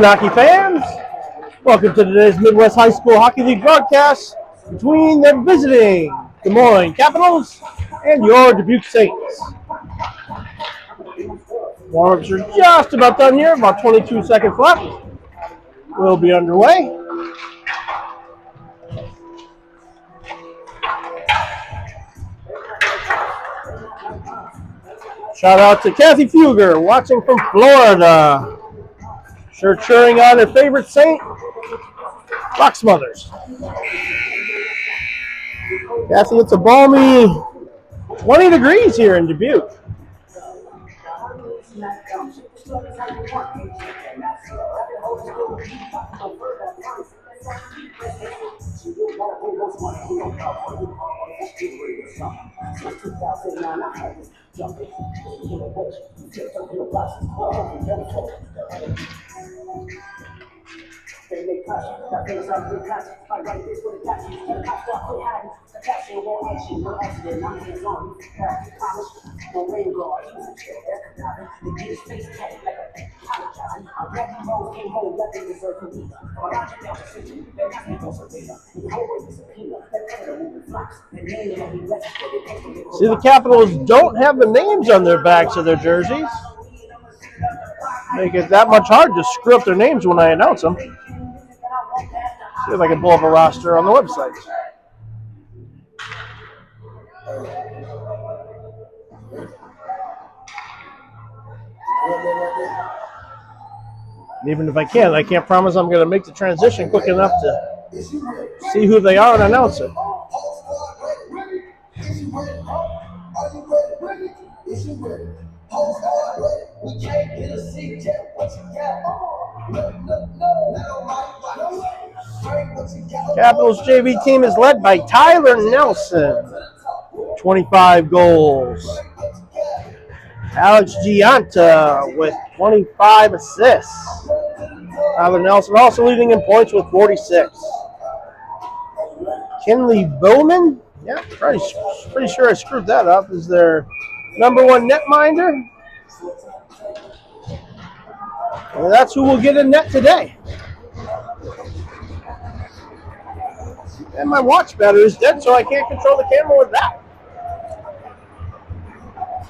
afternoon, hockey fans. Welcome to today's Midwest High School Hockey League broadcast between the visiting Des Moines Capitals and your Dubuque Saints. Warm-ups are just about done here, about 22 seconds left. We'll be underway. Shout out to Kathy Fugger, watching from Florida. Sure cheering on her favorite Saint, Fox Mothers. Kathy, it's a balmy 20 degrees here in Dubuque. See, the Capitals don't have the names on their backs of their jerseys. Make it that much hard to screw up their names when I announce them. See if I can pull up a roster on the website. And even if I can't promise I'm going to make the transition quick enough to see who they are and announce it. Capitals JV team is led by Tyler Nelson, 25 goals. Alex Gianta with 25 assists. Tyler Nelson also leading in points with 46. Kinley Bowman, yeah, pretty sure I screwed that up, is their number one netminder. And that's who will get a net today. And my watch battery is dead, so I can't control the camera with that.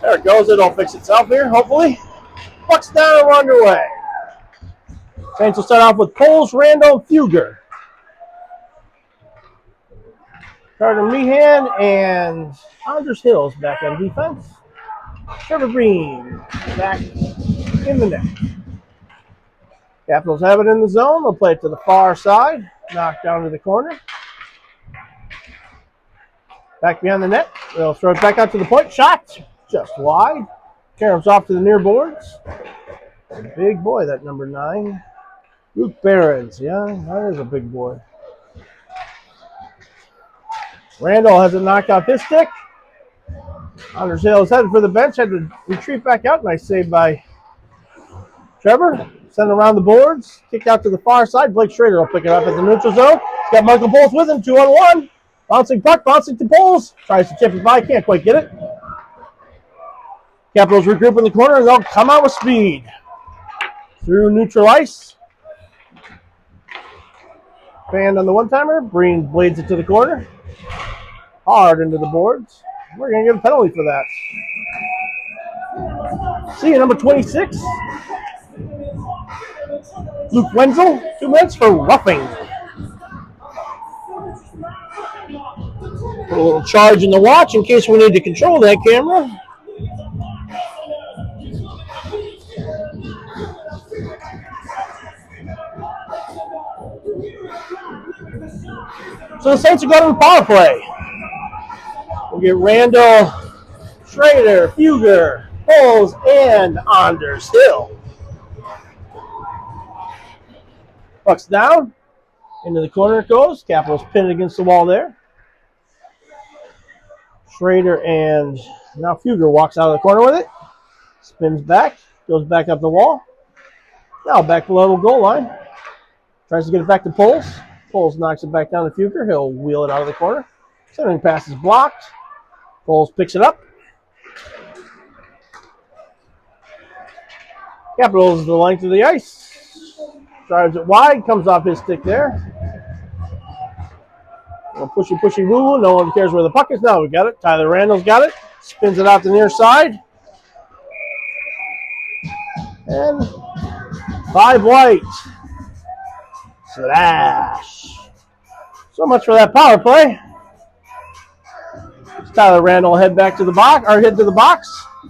There it goes. It'll fix itself here, hopefully. Puck's down and we're underway. Saints will start off with Poles, Randall, Fugger. Carter Meehan and Anders Hills back on defense. Trevor Green back in the net. Capitals have it in the zone. They'll play it to the far side. Knocked down to the corner. Back behind the net. They'll throw it back out to the point. Shot just wide. Carries off to the near boards. Big boy, that number 9. Luke Behrens. Yeah, that is a big boy. Randall has it knocked off his stick. Anders Hills headed for the bench. Had to retreat back out. Nice save by Trevor. Sent around the boards. Kicked out to the far side. Blake Schrader will pick it up at the neutral zone. He's got Michael Poles with him. 2-on-1. Bouncing puck. Bouncing to Poles. Tries to chip it by. Can't quite get it. Capitals regroup in the corner and they'll come out with speed. Through neutral ice. Fan on the one-timer. Breen blades it to the corner. Hard into the boards. We're going to get a penalty for that. See you, number 26. Luke Wenzel, 2 minutes for roughing. Put a little charge in the watch in case we need to control that camera. So the Saints are going to the power play. We'll get Randall, Schrader, Fugger, Poles, and Anders Hill. Puck's down. Into the corner it goes. Capitals pinned against the wall there. Schrader and now Fugger walks out of the corner with it. Spins back. Goes back up the wall. Now back below the goal line. Tries to get it back to Poles. Poles knocks it back down to Fugger. He'll wheel it out of the corner. Centering pass is blocked. Poles picks it up. Capitals the length of the ice. Drives it wide, comes off his stick there. Pushy woo. No one cares where the puck is. Now we got it. Tyler Randall's got it. Spins it out the near side. And 5 white. Slash. So much for that power play. Tyler Randall head back to the box, or head to the box.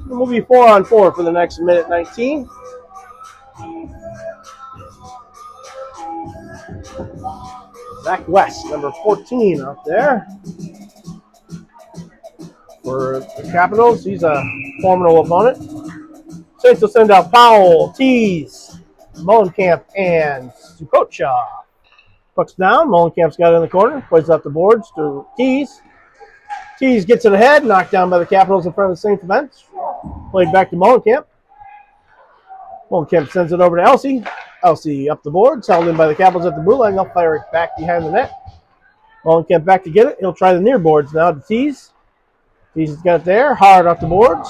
We'll be 4-on-4 for the next minute 19. Zach West, number 14 out there. For the Capitals, he's a formidable opponent. Saints will send out Powell, Tees, Molenkamp, and Sukocha. Puck's down. Molenkamp's got it in the corner. Plays out the boards to Tees. Tees gets it ahead, knocked down by the Capitals in front of the Saints bench. Played back to Molenkamp. Molenkamp sends it over to Elsey. Elsey up the boards, held in by the Capitals at the blue line. They'll fire it back behind the net. Molenkamp back to get it. He'll try the near boards now to Tees. Tees has got it there. Hard off the boards.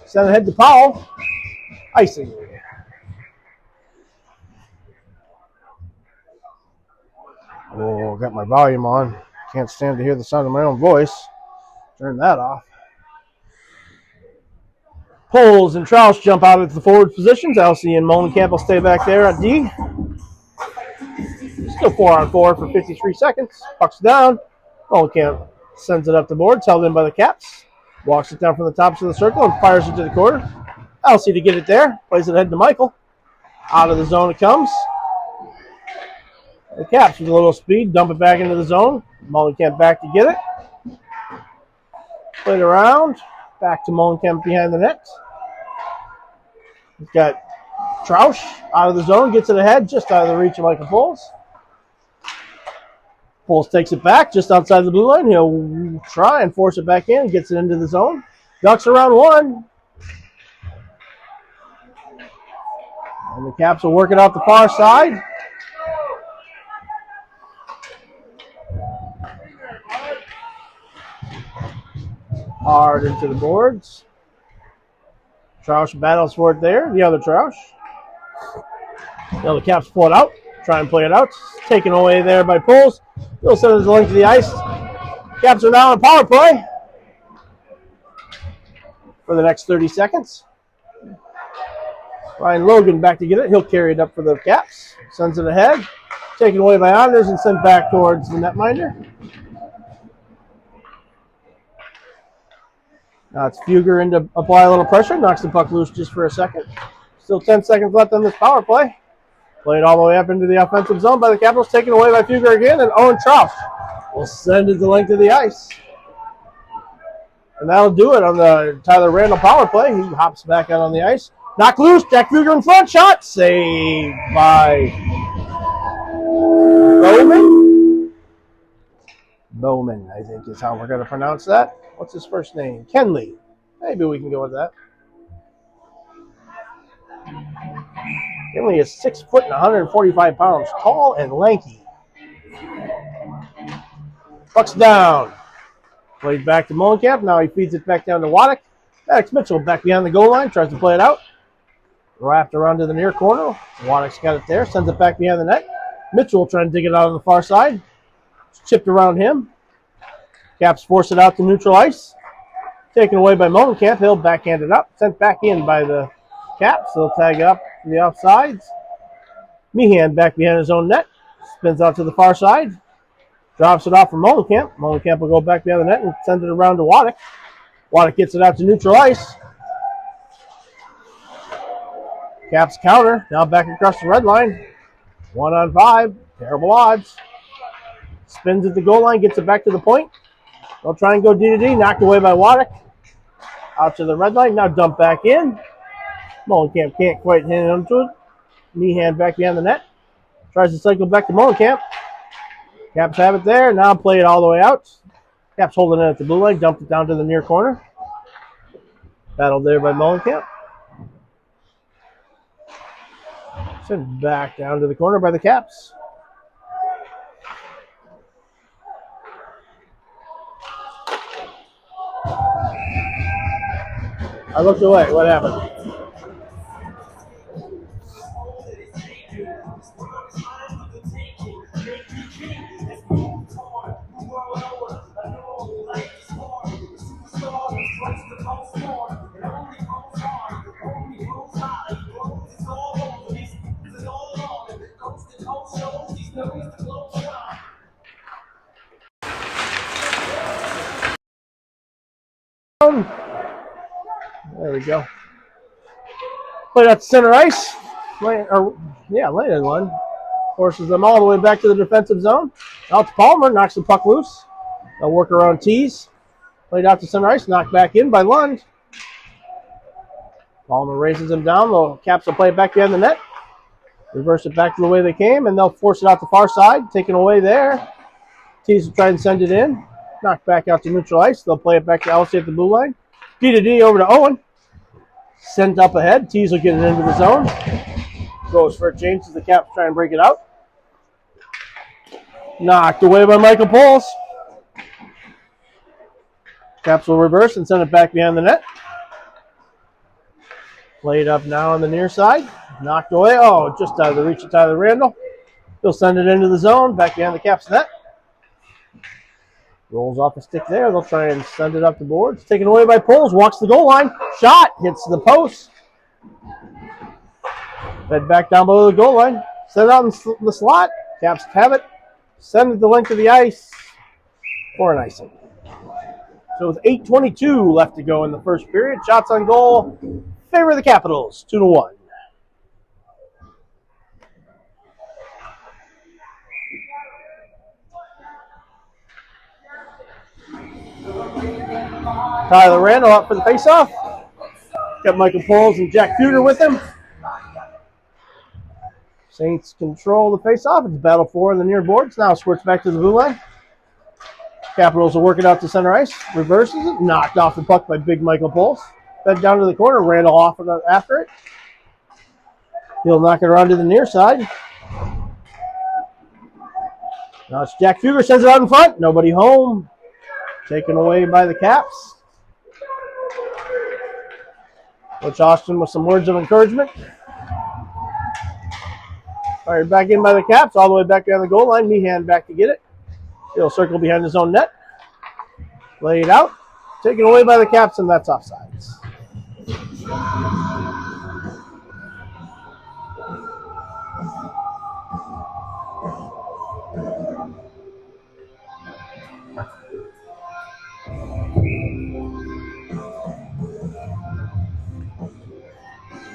Send it ahead to Powell. Icing. Oh, got my volume on. Can't stand to hear the sound of my own voice. Turn that off. Poles and Troush jump out of the forward positions. Elsey and Molenkamp will stay back there at D. Still 4-on-4 for 53 seconds. Puck's down. Molenkamp sends it up the boards, held in by the Caps. Walks it down from the tops of the circle and fires it to the corner. Elsey to get it there. Plays it ahead to Michael. Out of the zone it comes. The Caps with a little speed, dump it back into the zone. Molenkamp back to get it. Played around. Back to Molenkamp behind the net. He's got Troush out of the zone, gets it ahead, just out of the reach of Michael Poles. Poles takes it back just outside the blue line. He'll try and force it back in, gets it into the zone. Ducks around one. And the Caps will work it out the far side. Hard into the boards. Troush battles for it there. The other Troush. Now the Caps pull it out. Try and play it out. Taken away there by Poles. He'll send his link to the ice. Caps are now on power play for the next 30 seconds. Ryan Logan back to get it. He'll carry it up for the Caps. Sends it ahead. Taken away by Anders and sent back towards the netminder. Now it's Fugger in to apply a little pressure. Knocks the puck loose just for a second. Still 10 seconds left on this power play. Played all the way up into the offensive zone by the Capitals. Taken away by Fugger again. And Owen Troush will send it the length of the ice. And that'll do it on the Tyler Randall power play. He hops back out on the ice. Knocked loose. Jack Fugger in front. Shot. Saved by Bowman, I think is how we're going to pronounce that. What's his first name? Kenley. Maybe we can go with that. Kenley is 6 foot and 145 pounds, tall and lanky. Puck's down. Played back to Molenkamp. Now he feeds it back down to Waddick. Maddox Mitchell back behind the goal line. Tries to play it out. Wrapped around to the near corner. Waddick's got it there. Sends it back behind the net. Mitchell trying to dig it out on the far side. It's chipped around him. Caps force it out to neutral ice. Taken away by Molenkamp. He'll backhand it up. Sent back in by the Caps. They'll tag up to the offsides. Meehan back behind his own net. Spins out to the far side. Drops it off for Molenkamp. Molenkamp will go back behind the net and send it around to Waddick. Waddick gets it out to neutral ice. Caps counter. Now back across the red line. 1-on-5. Terrible odds. Spins at the goal line. Gets it back to the point. They'll try and go D-to-D. Knocked away by Waddick. Out to the red line. Now dump back in. Molenkamp can't quite hit onto it. Meehan back behind the net. Tries to cycle back to Molenkamp. Caps have it there. Now play it all the way out. Caps holding it at the blue line. Dumped it down to the near corner. Battled there by Molenkamp. Sent back down to the corner by the Caps. I looked away. What happened? There we go. Played out to center ice. Laying in one. Forces them all the way back to the defensive zone. Out to Palmer, knocks the puck loose. They'll work around Tees. Played out to center ice, knocked back in by Lund. Palmer raises him down. The Caps will play it back behind the net. Reverse it back to the way they came, and they'll force it out the far side. Taken away there. Tees will try and send it in. Knocked back out to neutral ice. They'll play it back to Elsie at the blue line. D over to Owen. Sent up ahead. Tees will get it into the zone. Goes for a change as the Caps try and break it out. Knocked away by Michael Poles. Caps will reverse and send it back behind the net. Played up now on the near side. Knocked away. Oh, just out of the reach of Tyler Randall. He'll send it into the zone, back behind the Caps net. Rolls off the stick there. They'll try and send it up the boards. Taken away by Poles. Walks the goal line. Shot. Hits the post. Fed back down below the goal line. Send it out in the slot. Caps have it. Send it the length of the ice for an icing. So with 8:22 left to go in the first period, shots on goal favor the Capitals 2-1. Tyler Randall up for the faceoff. Got Michael Poles and Jack Futer with him. Saints control the faceoff. It's battle 4 in the near boards. Now squirts back to the blue line. Capitals will work it out to center ice. Reverses it. Knocked off the puck by big Michael Poles. Fed down to the corner. Randall off after it. He'll knock it around to the near side. Now it's Jack Fuger. Sends it out in front. Nobody home. Taken away by the Caps. Coach Austin with some words of encouragement. Fired back in by the Caps, all the way back down the goal line. Meehan back to get it. He'll circle behind his own net. Lay it out. Taken away by the Caps, and that's offsides.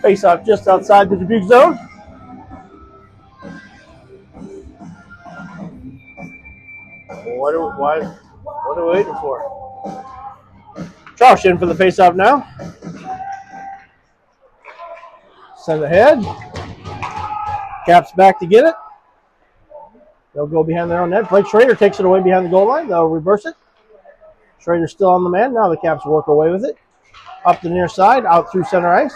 Face off just outside the Dubuque zone. What are we waiting for? Josh in for the face-off now. Send ahead. Caps back to get it. They'll go behind their own net. Blake Schrader takes it away behind the goal line. They'll reverse it. Schrader's still on the man. Now the Caps work away with it. Up the near side, out through center ice.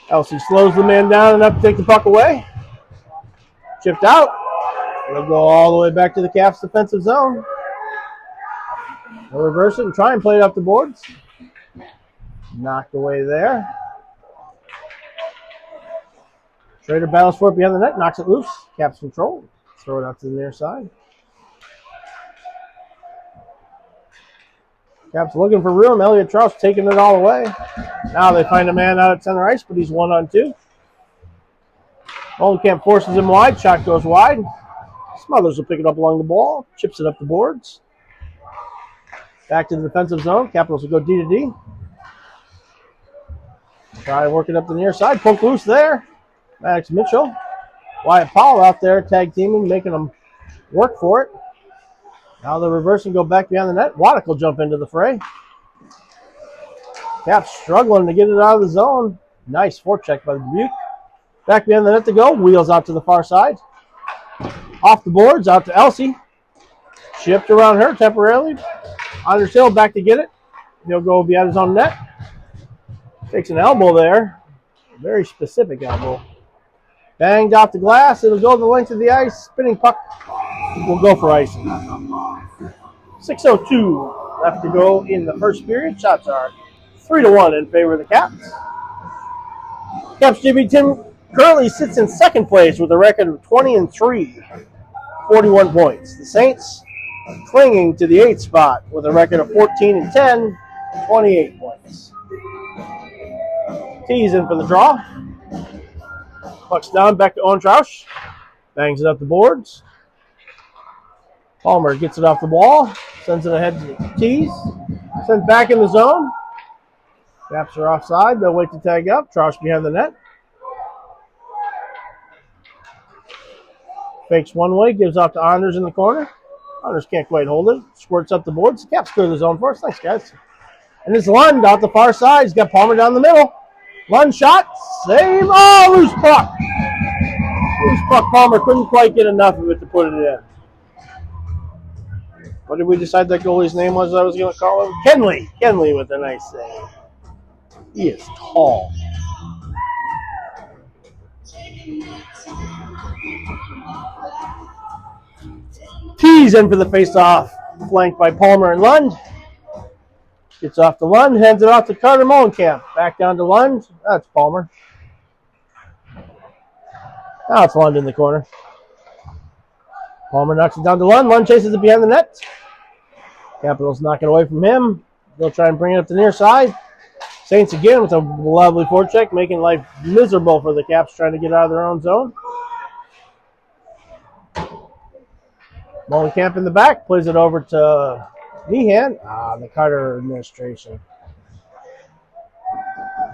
Elsie slows the man down enough to take the puck away. Chipped out. They'll go all the way back to the Caps defensive zone. They'll reverse it and try and play it up the boards. Knocked away there. Schrader battles for it behind the net, knocks it loose. Caps control. Throw it out to the near side. Caps looking for room. Elliot Trout taking it all away. Now they find a man out at center ice, but he's 1-on-2. Oldcamp forces him wide. Shot goes wide. Smothers will pick it up along the ball. Chips it up the boards. Back to the defensive zone. Capitals will go D. Try working up the near side. Poke loose there. Max Mitchell. Wyatt Powell out there tag teaming, making them work for it. Now the reverse and go back behind the net. Waddick will jump into the fray. Caps struggling to get it out of the zone. Nice forecheck by the Dubuque. Back behind the net to go. Wheels out to the far side. Off the boards, out to Elsie. Shipped around her temporarily. Anders Hill back to get it. He'll go behind his own net. Takes an elbow there. A very specific elbow. Banged off the glass. It'll go the length of the ice. Spinning puck will go for icing. 6:02 left to go in the first period. Shots are 3-1 in favor of the Caps. Caps JV Tim currently sits in second place with a record of 20-3, 41 points. The Saints clinging to the 8th spot with a record of 14-10, 28 points. Tees in for the draw. Puck's down, back to Owen Troush. Bangs it up the boards. Palmer gets it off the wall. Sends it ahead to Tees. Sent back in the zone. Caps are offside. They'll wait to tag up. Troush behind the net. Fakes one way, gives off to Anders in the corner. Anders can't quite hold it. Squirts up the boards. The Caps clear the zone for us. Thanks, guys. And it's Lund out the far side. He's got Palmer down the middle. Lund shot. Save. Oh, loose puck. Loose puck. Palmer couldn't quite get enough of it to put it in. What did we decide that goalie's name was I was going to call him? Kenley. Kenley with a nice save. He is tall. Tees in for the face-off, flanked by Palmer and Lund. Gets off to Lund, hands it off to Carter Molenkamp. Back down to Lund. That's Palmer. Now it's Lund in the corner. Palmer knocks it down to Lund. Lund chases it behind the net. Capitals knock it away from him. They'll try and bring it up the near side. Saints again with a lovely forecheck, making life miserable for the Caps trying to get out of their own zone. Molenkamp in the back, plays it over to Meehan. The Carter administration.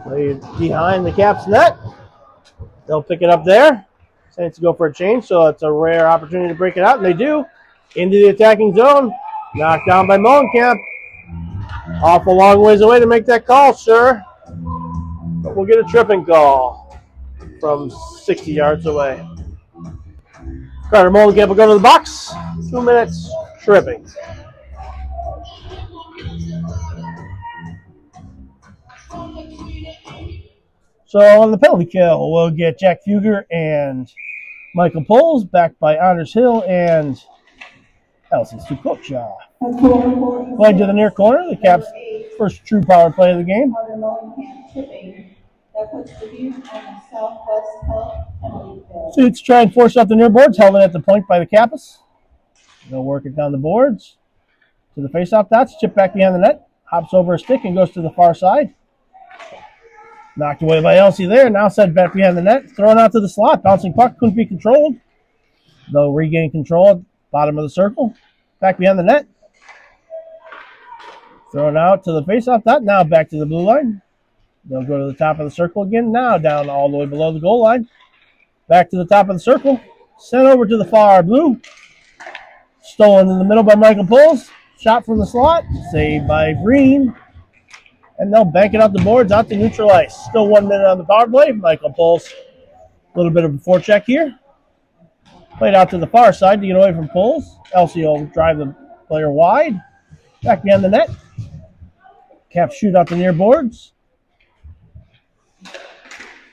Played behind the Caps net. They'll pick it up there. Saints go for a change, so it's a rare opportunity to break it out, and they do. Into the attacking zone. Knocked down by Molenkamp. Off a long ways away to make that call, sure. But we'll get a tripping call from 60 yards away. Carter Molenkamp will go to the box. 2 minutes, tripping. So on the penalty kill, we'll get Jack Fugger and Michael Poles, backed by Anders Hill and Elsie Sukopcha. Played to the near corner, the Caps' first true power play of the game. Suits try and force up the near boards, held it at the point by the Kappas. They'll work it down the boards to the face-off dots, chip back behind the net, hops over a stick and goes to the far side. Knocked away by Elsie there, now set back behind the net, thrown out to the slot, bouncing puck, couldn't be controlled. They'll regain control at the bottom of the circle, back behind the net. Thrown out to the face-off dot, now back to the blue line. They'll go to the top of the circle again, now down all the way below the goal line. Back to the top of the circle, sent over to the far blue. Stolen in the middle by Michael Poles. Shot from the slot, saved by Breen. And they'll bank it out the boards, out to neutral ice. Still 1 minute on the power play. Michael Poles, a little bit of a forecheck here. Played out to the far side to get away from Poles. Elsie will drive the player wide. Back behind the net. Caps shoot out the near boards.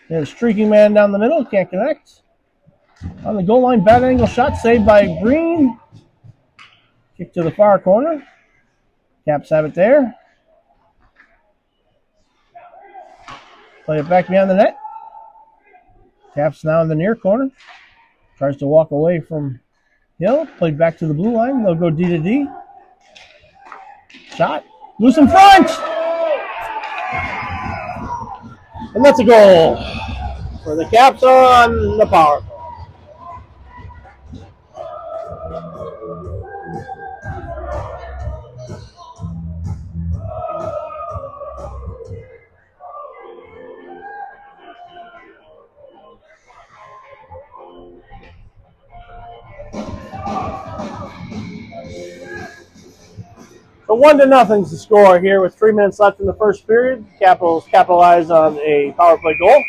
There's a streaking man down the middle. Can't connect. On the goal line, bad angle shot saved by Breen. Kick to the far corner. Caps have it there. Play it back behind the net. Caps now in the near corner. Tries to walk away from Hill. Played back to the blue line. They'll go D to D. Shot. Loose in front. And that's a goal for the Caps on the power play. So 1-0 is the score here with 3 minutes left in the first period. Capitals capitalize on a power play goal.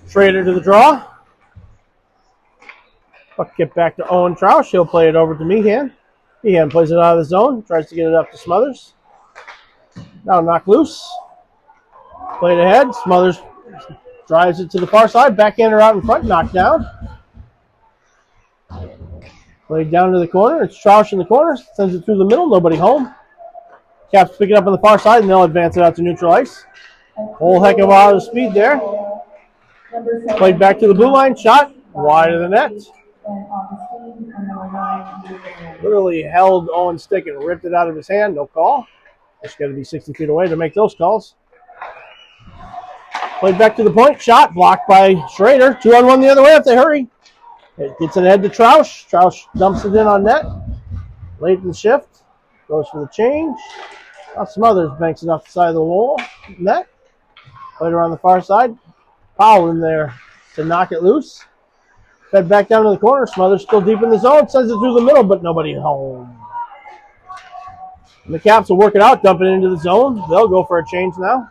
Schrader to the draw. Puck get back to Owen Troush. He'll play it over to Meehan. Meehan plays it out of the zone. Tries to get it up to Smothers. Now knocked loose. Played ahead. Smothers drives it to the far side. Backhander out in front. Knocked down. Played down to the corner. It's Troush in the corner. Sends it through the middle. Nobody home. Caps pick it up on the far side, and they'll advance it out to neutral ice. Whole heck of a lot of speed there. Played back to the blue line. Shot wide of the net. Literally held Owen's stick and ripped it out of his hand. No call. Just got to be 60 feet away to make those calls. Played back to the point. Shot blocked by Schrader. 2-on-1 the other way if they hurry. It gets it ahead to Troush. Troush dumps it in on net. Late in the shift. Goes for the change. Smothers banks it off the side of the wall. Net. Played around the far side. Powell in there to knock it loose. Fed back down to the corner. Smothers still deep in the zone. Sends it through the middle, but nobody home. And the Caps will work it out, dump it into the zone. They'll go for a change now.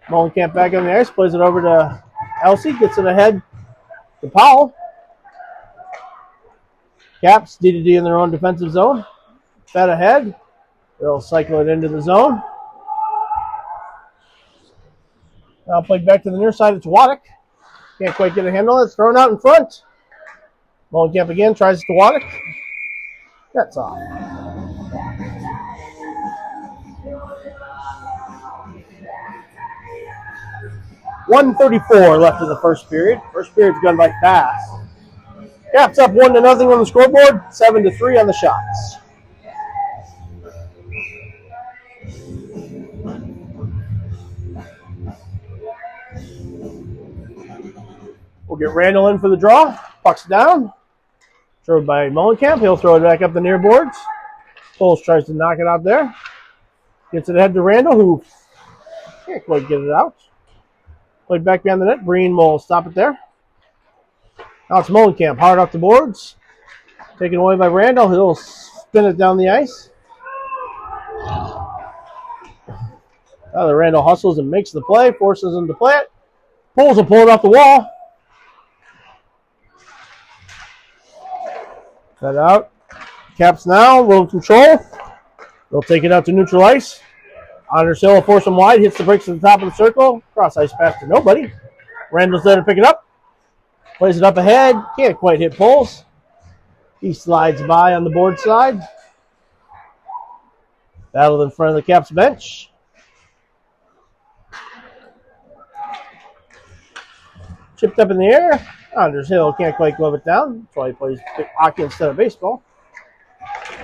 Molenkamp back on the ice. Plays it over to Elsie. Gets it ahead to Powell. Caps, D2D in their own defensive zone. Fed ahead. They'll cycle it into the zone. Now played back to the near side. It's Waddick. Can't quite get a handle. It's thrown out in front. Molenkamp again. Tries to Waddick. That's off. .134 left in the first period. First period's gone by fast. Caps up 1-0 on the scoreboard. 7-3 on the shots. We'll get Randall in for the draw. Puck's down. Thrown by Molenkamp. He'll throw it back up the near boards. Poles tries to knock it out there. Gets it ahead to Randall, who can't quite get it out. Played back behind the net. Breen will stop it there. Now it's Molenkamp. Hard off the boards. Taken away by Randall. He'll spin it down the ice. Now the Randall hustles and makes the play. Forces him to play it. Poles will pull it off the wall. That out. Caps now. Little control. They'll take it out to neutral ice. Anders Hill will force him wide. Hits the brakes at the top of the circle. Cross ice pass to nobody. Randall's there to pick it up. Plays it up ahead. Can't quite hit Poles. He slides by on the board side. Battled in front of the Caps bench. Chipped up in the air. Anders Hill can't quite glove it down. That's why he plays hockey instead of baseball.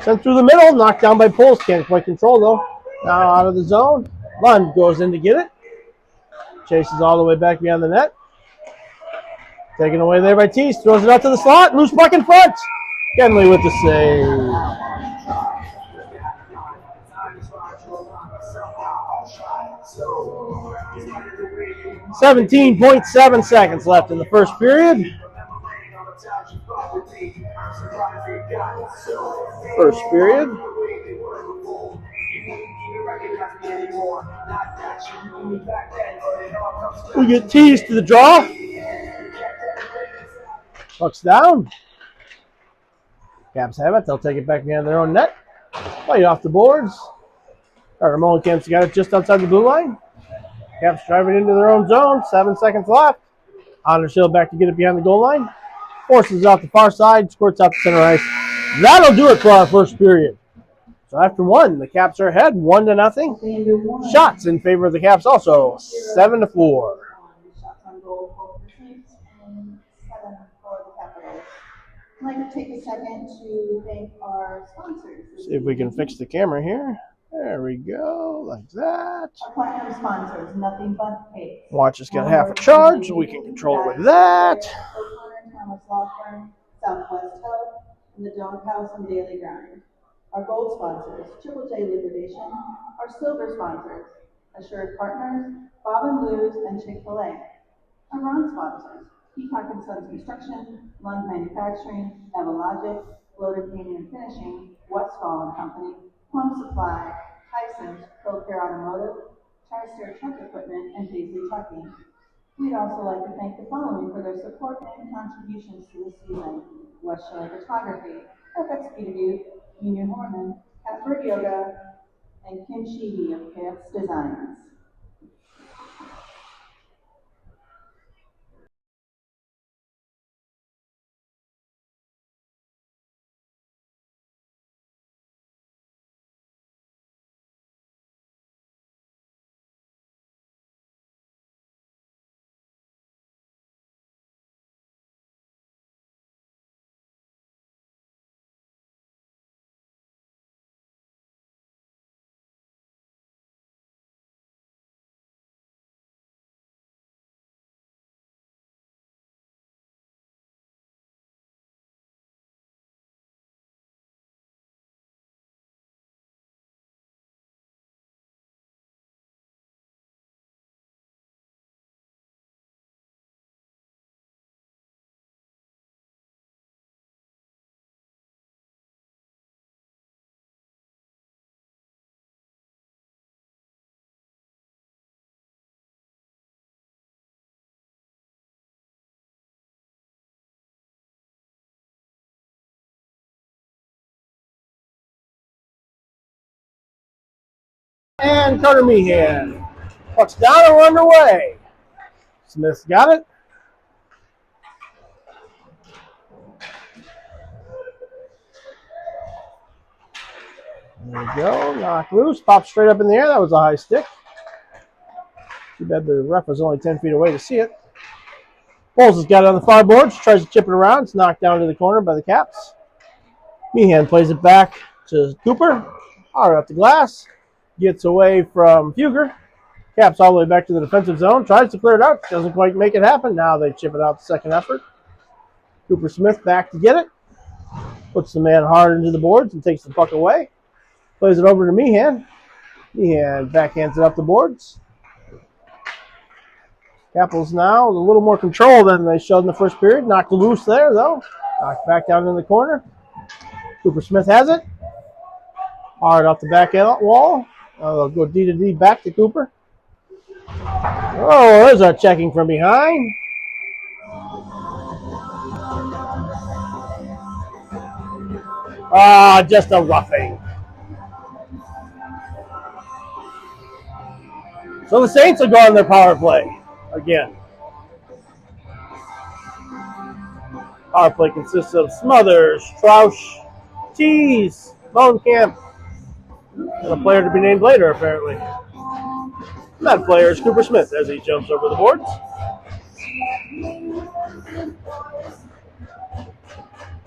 Sent through the middle. Knocked down by Poles. Can't quite control though. Now out of the zone. Lund goes in to get it. Chases all the way back behind the net. Taken away there by Tease. Throws it out to the slot. Loose puck in front. Kenley with the save. 17.7 seconds left in the first period. First period. We get Tease to the draw. Puck's down. Caps have it. They'll take it back behind their own net. Play it off the boards. Molenkamp's got it just outside the blue line. Caps driving into their own zone. 7 seconds left. Anders Hill back to get it behind the goal line. Forces it out the far side. Squirts out the center ice. That'll do it for our first period. So after one, the Caps are ahead 1-0. Shots in favor of the Caps also 7-4. I'd like to take a second to thank our sponsors. See if we can fix the camera here. There we go, like that. Our platinum sponsors, Nothing But Cake. Watch us get half a charge, so we can control it with that. O'Connor, Thomas Law Firm, Southwest Health, and the Dog House and Daily Grind. Our gold sponsors, Triple J Liquidation. Our silver sponsors, Assured Partners, Bob and Blues, and Chick-fil-A. Our bronze sponsors, Peacock and Sons Construction, Lund Manufacturing, Evalogic, Loader Painting and Finishing, Westfall and Company, Plum Supply, Tyson's, ProCare Automotive, TriStar Truck Equipment, and Paisley Trucking. We'd also like to thank the following for their support and contributions to this season: West Shore Photography, FX Beauty, Union Horman, Catbird Yoga, and Kim Sheehy of KX Designs. And Carter Meehan. Puck's down and we're underway. Smith's got it. There we go. Knocked loose. Popped straight up in the air. That was a high stick. Too bad the ref was only 10 feet away to see it. Bowles has got it on the far boards. Tries to chip it around. It's knocked down to the corner by the Caps. Meehan plays it back to Cooper. Hard up the glass. Gets away from Fugger. Caps all the way back to the defensive zone. Tries to clear it out. Doesn't quite make it happen. Now they chip it out the second effort. Cooper Smith back to get it. Puts the man hard into the boards and takes the puck away. Plays it over to Meehan. Meehan backhands it up the boards. Capitals now with a little more control than they showed in the first period. Knocked loose there, though. Knocked back down in the corner. Cooper Smith has it. Hard off the back wall. They'll go D to D back to Cooper. Oh, there's a checking from behind. Just a roughing. So the Saints will go on their power play again. Power play consists of Smothers, Troush, Tease, Molenkamp, and a player to be named later, apparently. And that player is Cooper Smith as he jumps over the boards.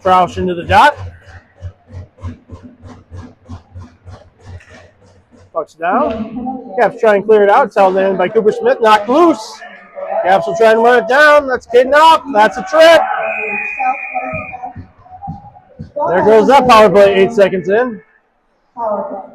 Troush into the dot. Puck's down. Caps try and clear it out. It's held in by Cooper Smith. Knocked loose. Caps will try and run it down. That's getting up. That's a trip. There goes that power play 8 seconds in. Power play.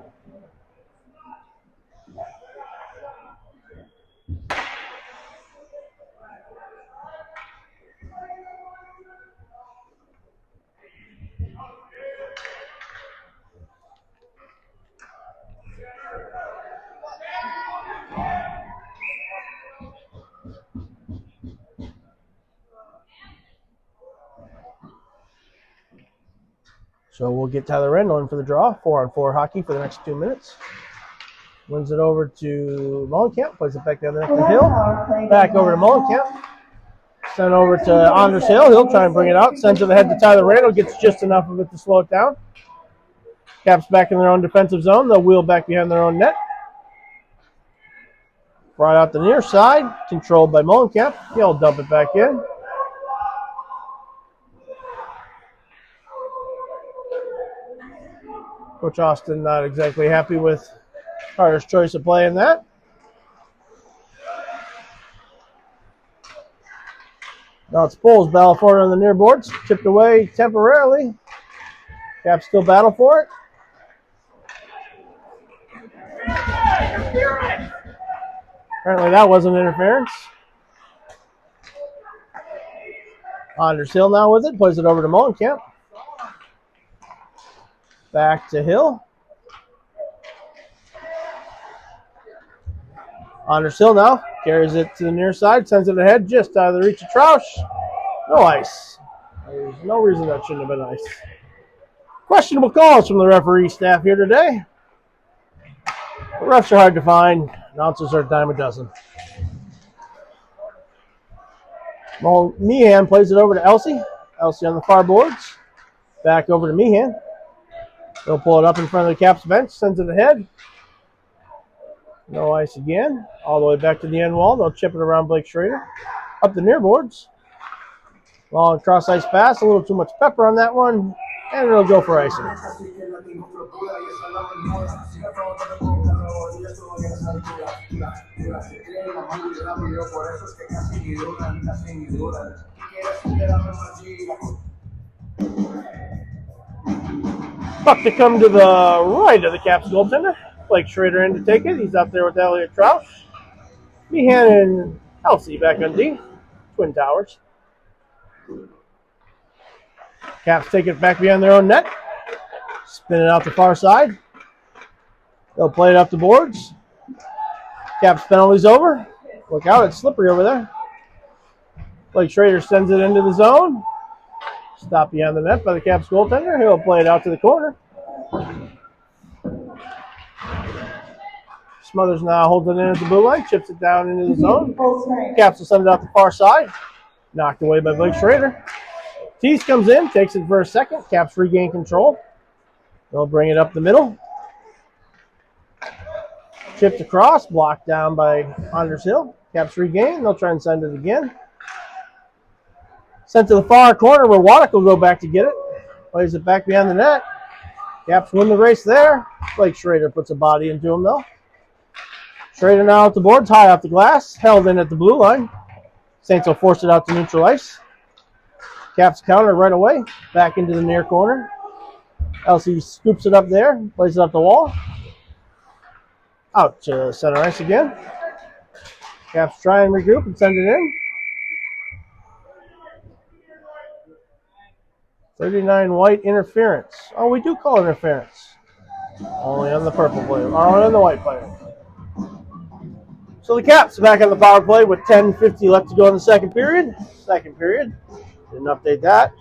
So we'll get Tyler Randall in for the draw. 4-on-4 hockey for the next 2 minutes. Wins it over to Molenkamp. Plays it back down there at the hill. Back over to Molenkamp. Sent over to Anders Hill. He'll try and bring it out. Sends it ahead to Tyler Randall. Gets just enough of it to slow it down. Caps back in their own defensive zone. They'll wheel back behind their own net. Brought out the near side. Controlled by Molenkamp. He'll dump it back in. Coach Austin not exactly happy with Carter's choice of playing that. Now it's Bowles battle for it on the near boards. Chipped away temporarily. Caps still battle for it. Apparently that wasn't interference. Anders Hill now with it. Plays it over to Molenkamp. Back to Hill. Anders Hill now carries it to the near side, sends it ahead just out of the reach of Troush. No ice. There's no reason that shouldn't have been ice. Questionable calls from the referee staff here today. The refs are hard to find. Announcers are a dime a dozen. Meehan plays it over to Elsey. Elsey on the far boards. Back over to Meehan. They'll pull it up in front of the Caps bench, sends it ahead. No ice again. All the way back to the end wall. They'll chip it around Blake Schrader. Up the near boards. Long cross ice pass. A little too much pepper on that one. And it'll go for icing. Puck to come to the right of the Caps goaltender. Blake Schrader in to take it. He's out there with Elliot Troush. Meehan and Elsey back on D. Twin Towers. Caps take it back behind their own net. Spin it out the far side. They'll play it up the boards. Caps penalties over. Look out, it's slippery over there. Blake Schrader sends it into the zone. Stopped behind the net by the Caps goaltender. He'll play it out to the corner. Smothers now holds it in at the blue line, chips it down into the zone. Full strength. Caps will send it out the far side. Knocked away by Blake Schrader. Tease comes in, takes it for a second. Caps regain control. They'll bring it up the middle. Chipped across, blocked down by Anders Hill. Caps regain. They'll try and send it again. Sent to the far corner where Waddick will go back to get it. Plays it back behind the net. Caps win the race there. Blake Schrader puts a body into him though. Schrader now at the boards, high off the glass. Held in at the blue line. Saints will force it out to neutral ice. Caps counter right away. Back into the near corner. LC scoops it up there. Plays it up the wall. Out to center ice again. Caps try and regroup and send it in. 39 white interference. Oh, we do call interference. Only on the purple player, or on the white player. So the Caps are back on the power play with 10:50 left to go in the second period. Second period. Didn't update that.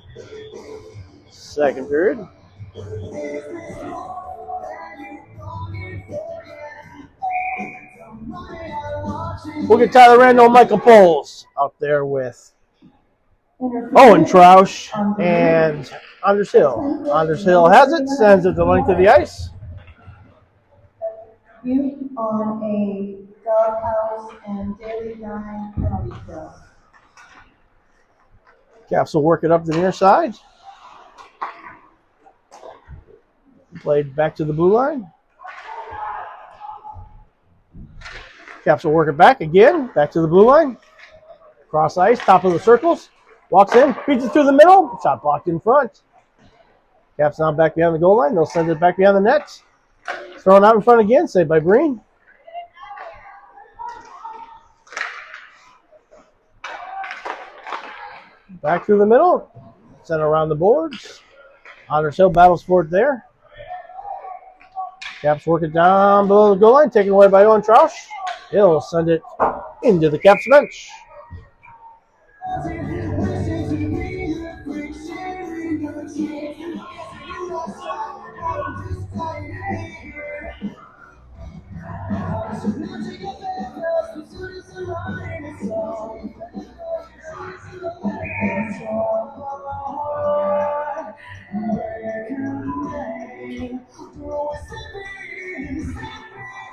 Second period. We'll get Tyler Randall and Michael Poles out there with Owen Troush and Anders Hill. Anders Hill has it, sends it the length of the ice. Youth on a doghouse and daily grind penalty kill. Caps will work it up the near side. Played back to the blue line. Caps will work it back again, back to the blue line. Cross ice, top of the circles. Walks in, feeds it through the middle. Shot blocked in front. Caps now back behind the goal line. They'll send it back behind the net. Thrown out in front again, saved by Breen. Back through the middle. Sent around the boards. Anders Hill battles for it there. Caps work it down below the goal line, taken away by Owen Troush. He'll send it into the Caps bench.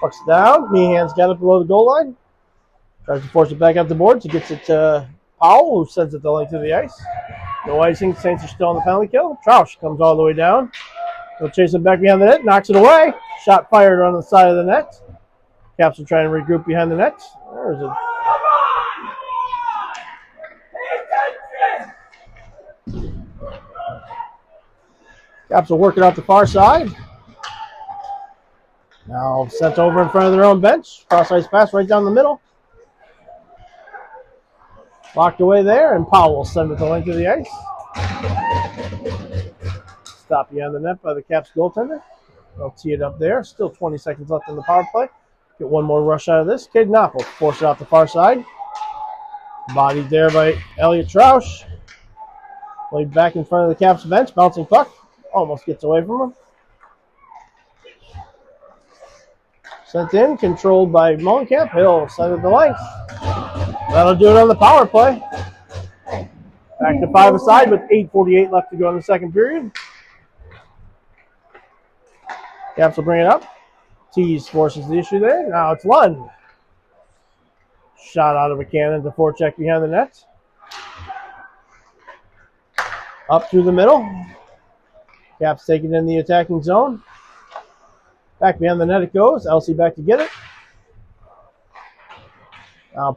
Pucks it down. Meehan's got it below the goal line. Tries to force it back up the boards. He gets it to Powell, who sends it the length of the ice. No icing. Saints are still on the penalty kill. Troush comes all the way down. He'll chase it back behind the net. Knocks it away. Shot fired on the side of the net. Caps will try and regroup behind the net. There's it. Caps will work it out the far side. Now sent over in front of their own bench. Cross ice pass right down the middle. Locked away there, and Powell will send it the length of the ice. Stop behind the net by the Caps goaltender. They'll tee it up there. Still 20 seconds left in the power play. Get one more rush out of this. Caden Knopp will force it out the far side. Bodied there by Elliot Troush. Played back in front of the Caps bench. Bouncing puck. Almost gets away from him. Sent in, controlled by Molenkamp. He'll send it the length. That'll do it on the power play. Back to 5-a-side with 8:48 left to go in the second period. Caps will bring it up. Tease forces the issue there. Now it's Lund. Shot out of a cannon to forecheck behind the net. Up through the middle. Caps taking in the attacking zone. Back behind the net it goes. Elsie back to get it.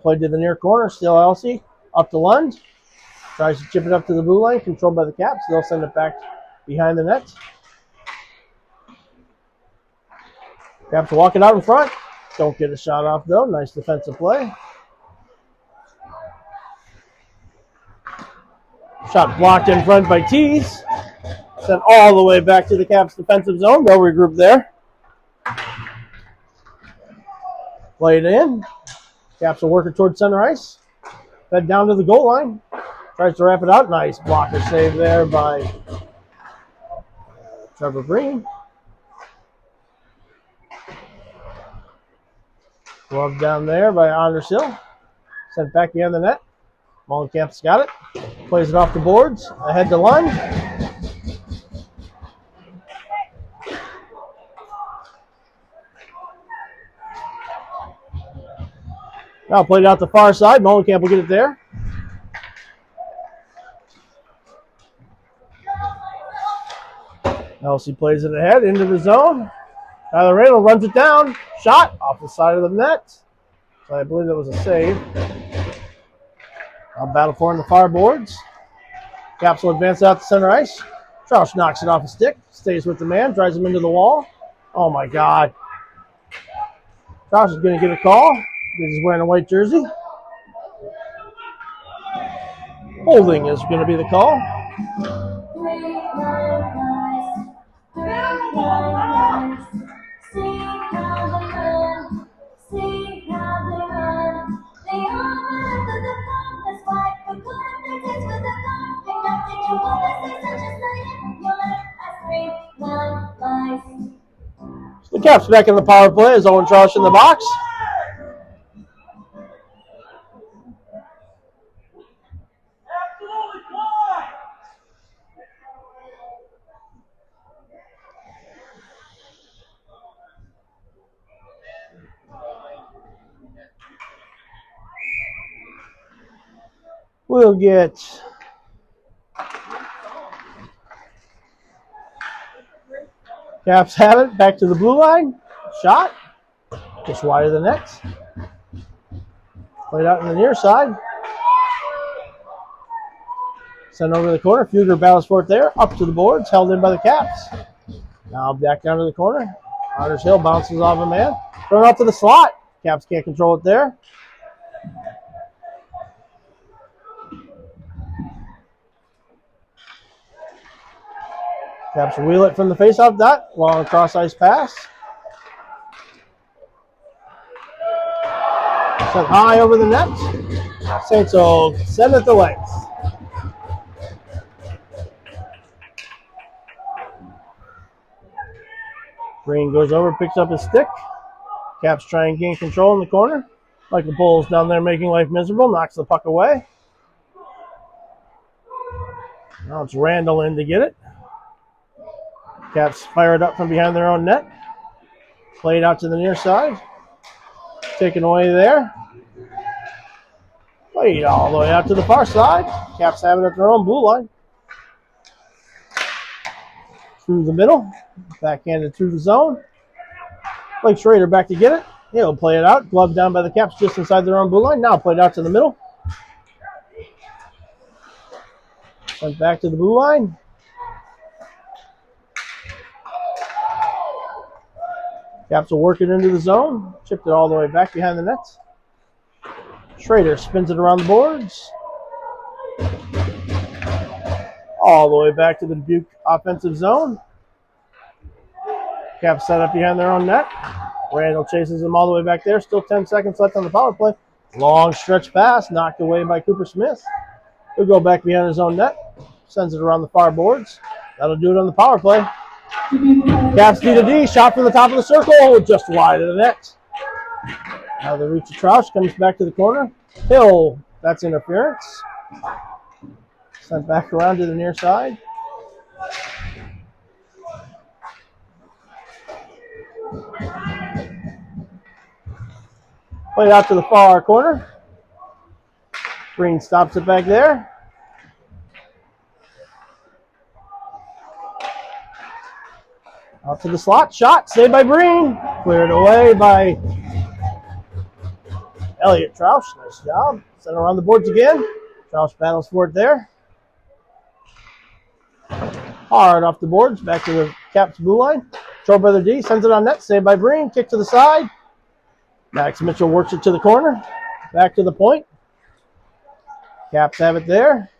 Played to the near corner. Still Elsie. Up to Lund. Tries to chip it up to the blue line. Controlled by the Caps. They'll send it back behind the net. Caps walk it out in front. Don't get a shot off though. Nice defensive play. Shot blocked in front by Tease. Sent all the way back to the Caps defensive zone. They'll regroup there. Play it in. Caps will work it towards center ice. Fed down to the goal line. Tries to wrap it out. Nice blocker save there by Trevor Breen. Glove down there by Anders Hill. Sent back behind the net. Molencamp's got it. Plays it off the boards. Ahead to Lund. Now played out the far side. Molenkamp will get it there. Elsie plays it ahead into the zone. Tyler Randall runs it down. Shot off the side of the net. So I believe that was a save. I'll battle for in the far boards. Caps will advance out to center ice. Troush knocks it off a stick. Stays with the man. Drives him into the wall. Oh my God. Troush is going to get a call. He's wearing a white jersey. Holding is going to be the call. The Caps back in the power play as Owen Troush in the box. We'll get Caps have it back to the blue line. Shot. Just wide of the net. Played out in the near side. Sent over the corner. Fuger battles for it there. Up to the boards. Held in by the Caps. Now back down to the corner. Anders Hill bounces off a man. Thrown out to the slot. Caps can't control it there. Caps wheel it from the faceoff dot. Long cross ice pass. Sent high over the net. Saints will send it the length. Green goes over, picks up his stick. Caps try and gain control in the corner. Michael Bowles down there making life miserable. Knocks the puck away. Now it's Randall in to get it. Caps fire it up from behind their own net. Played out to the near side. Taken away there. Played all the way out to the far side. Caps have it at their own blue line. Through the middle. Backhanded through the zone. Blake Schrader back to get it. He'll play it out. Glove down by the Caps just inside their own blue line. Now played out to the middle. Sent back to the blue line. Caps will work it into the zone. Chipped it all the way back behind the nets. Schrader spins it around the boards. All the way back to the Dubuque offensive zone. Caps set up behind their own net. Randall chases them all the way back there. Still 10 seconds left on the power play. Long stretch pass knocked away by Cooper Smith. He'll go back behind his own net. Sends it around the far boards. That'll do it on the power play. Caps D to D, shot from the top of the circle, just wide of the net. Now the reach of Troush comes back to the corner. Hill, that's interference. Sent back around to the near side. Played out to the far corner. Green stops it back there. Out to the slot. Shot. Saved by Breen. Cleared away by Elliot Troush. Nice job. Sent around the boards again. Troush battles for it there. Hard off the boards. Back to the Caps blue line. Troll Brother D sends it on net. Saved by Breen. Kick to the side. Max Mitchell works it to the corner. Back to the point. Caps have it there.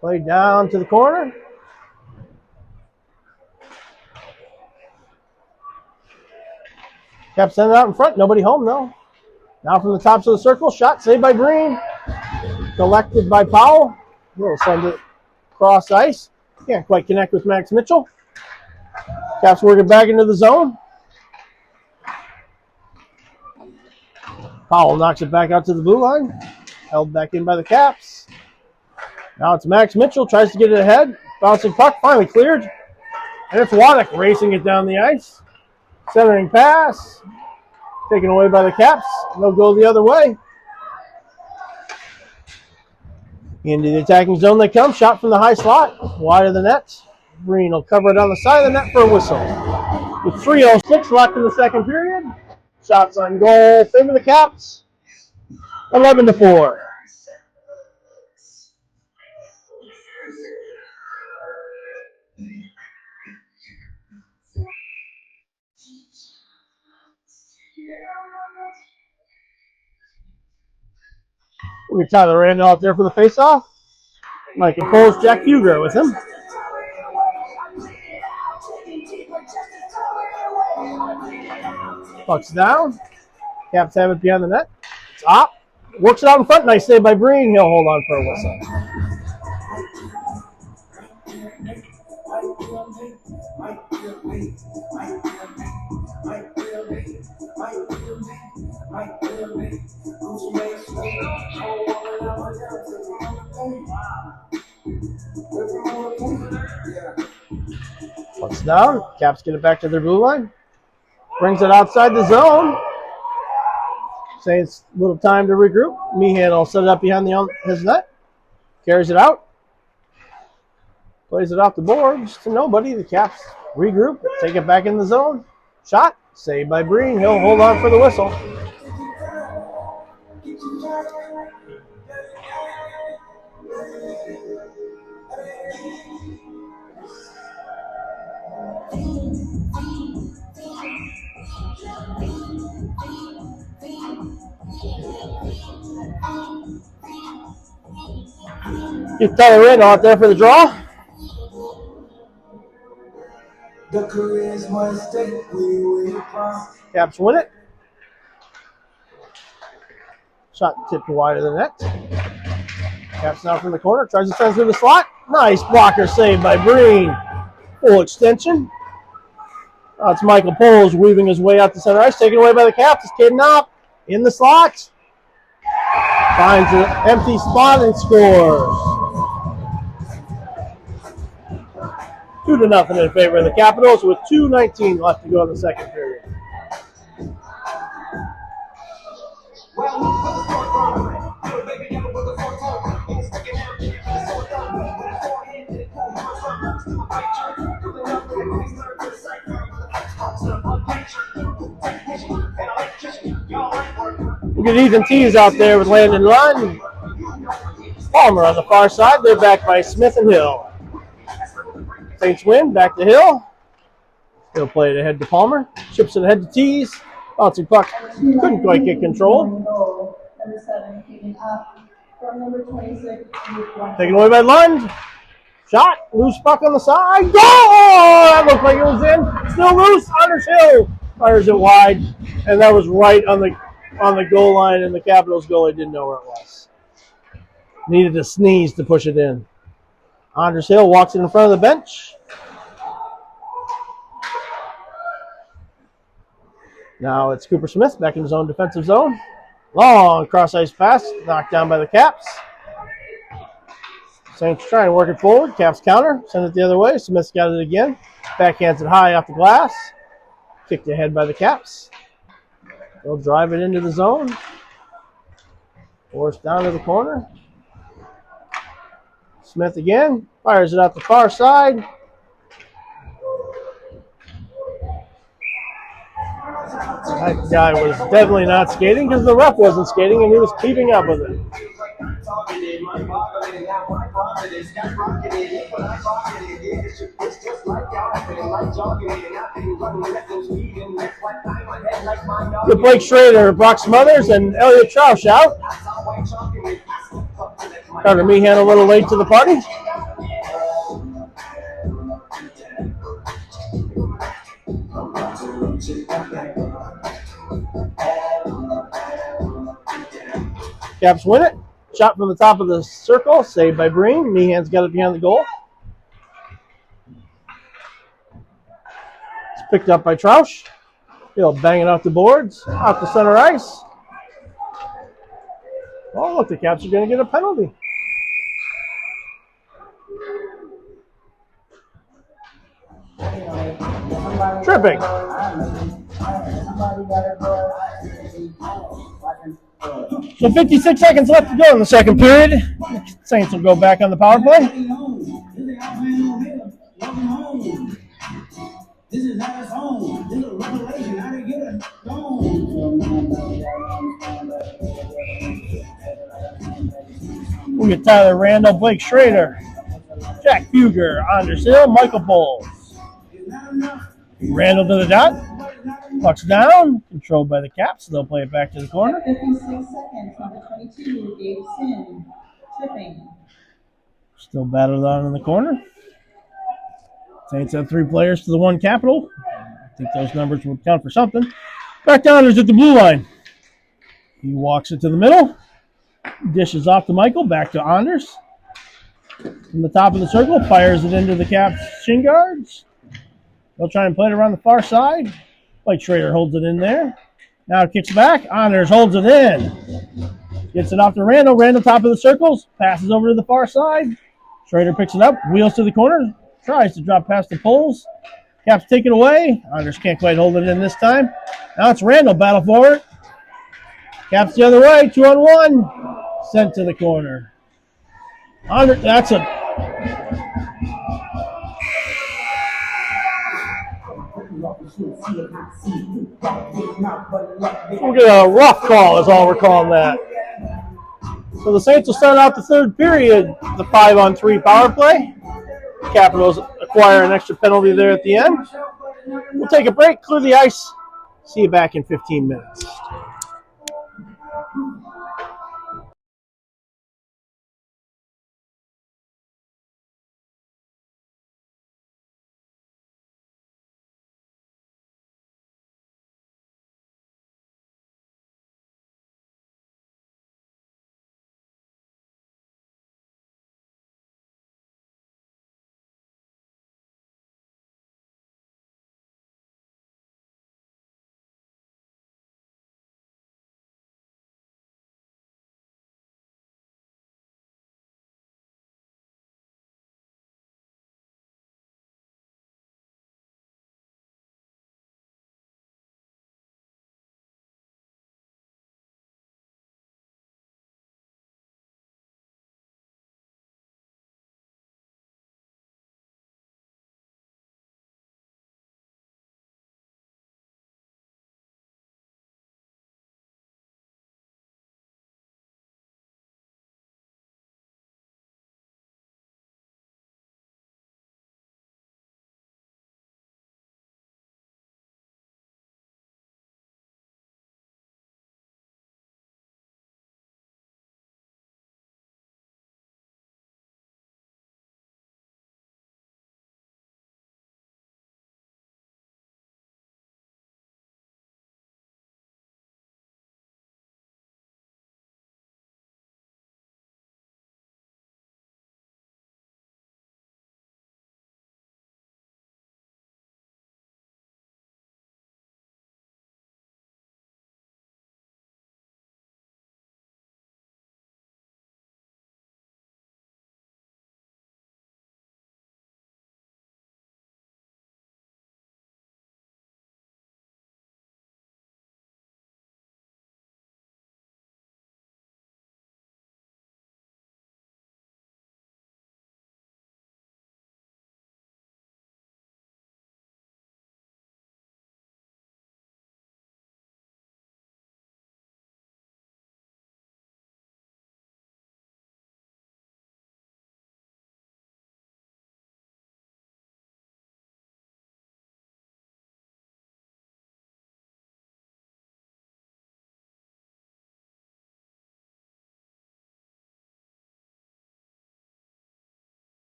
Played down to the corner. Caps send it out in front. Nobody home, though. Now from the tops of the circle. Shot saved by Breen. Collected by Powell. He'll send it cross ice. Can't quite connect with Max Mitchell. Caps working back into the zone. Powell knocks it back out to the blue line. Held back in by the Caps. Now it's Max Mitchell, tries to get it ahead. Bouncing puck, finally cleared. And it's Waddick racing it down the ice. Centering pass. Taken away by the Caps. They'll go the other way. Into the attacking zone they come. Shot from the high slot. Wide of the net. Breen will cover it on the side of the net for a whistle. With 3:06 left in the second period. Shots on goal. Favor the Caps. 11-4. We got Tyler Randall out there for the faceoff. Michael Poles, Jack Huger with him. Puck's down. Caps have it behind the net. It's up. Works it out in front. Nice save by Breen. He'll hold on for a whistle. Puck's down. Caps get it back to their blue line. Brings it outside the zone. Saints a little time to regroup. Meehan will set it up behind his net. Carries it out. Plays it off the boards to nobody. The Caps regroup. Take it back in the zone. Shot. Saved by Breen. He'll hold on for the whistle. Get Tyler Randall out there for the draw. Caps win it. Shot tipped wide of the net. Caps now from the corner. Tries to send through the slot. Nice blocker save by Breen. Full extension. It's Michael Poles weaving his way out to center ice. Taken away by the Caps. It's Caden Opp in the slot. Finds an empty spot and scores. 2-0 in favor of the Capitals with 2:19 left to go in the second period. We get Ethan Tees out there with Landon Run. Palmer on the far side. They're backed by Smith and Hill. Saints win. Back to Hill. He'll play it ahead to Palmer. Chips it ahead to Tees. Bouncing puck. Couldn't quite get control. Number 7, Keaton Up. From number 26, Taken away by Lund. Shot. Loose puck on the side. Goal! Oh, that looked like it was in. Still loose. Anders Hill fires it wide. And that was right on the goal line, and the Capitals goalie didn't know where it was. Needed to sneeze to push it in. Anders Hill walks it in front of the bench. Now it's Cooper Smith back in his own defensive zone. Long cross-ice pass, knocked down by the Caps. Saints try and work it forward. Caps counter, send it the other way. Smith's got it again. Backhands it high off the glass. Kicked ahead by the Caps. They'll drive it into the zone. Forced down to the corner. Smith again. Fires it out the far side. That guy was definitely not skating because the ref wasn't skating and he was keeping up with it. With Blake Schrader, Brock Smothers, and Elliot Troush out. Carter Meehan a little late to the party. Caps win it. Shot from the top of the circle. Saved by Breen. Meehan's got it behind the goal. It's picked up by Troush. He'll bang it off the boards. Off the center ice. Oh, look, the Caps are going to get a penalty. Tripping. So 56 seconds left to go in the second period. The Saints will go back on the power play. This is not his home. This is a revelation. How to get it we get Tyler Randall, Blake Schrader, Jack Fugger, Anders Hill, Michael Bowles. Randall to the dot. Puck's down. Controlled by the Caps. They'll play it back to the corner. 56 seconds. Number 22, Gabe Sin. Tripping. Still battled on in the corner. Saints have 3 players to the 1 Capital. I think those numbers would count for something. Back to Anders at the blue line. He walks it to the middle. Dishes off to Michael. Back to Anders. From the top of the circle. Fires it into the Caps' shin guards. They'll try and play it around the far side. Blake Schrader holds it in there. Now it kicks back. Anders holds it in. Gets it off to Randall. Randall top of the circles. Passes over to the far side. Schrader picks it up. Wheels to the corner. Tries to drop past the poles. Caps take it away. Anders can't quite hold it in this time. Now it's Randall. Battle for it. Caps the other way. 2-on-1. Sent to the corner. Anders, that's a... We'll get a rough call is all we're calling that. So the Saints will start out the third period, the 5-on-3 power play. Capitals acquire an extra penalty there at the end. We'll take a break, clear the ice. See you back in 15 minutes.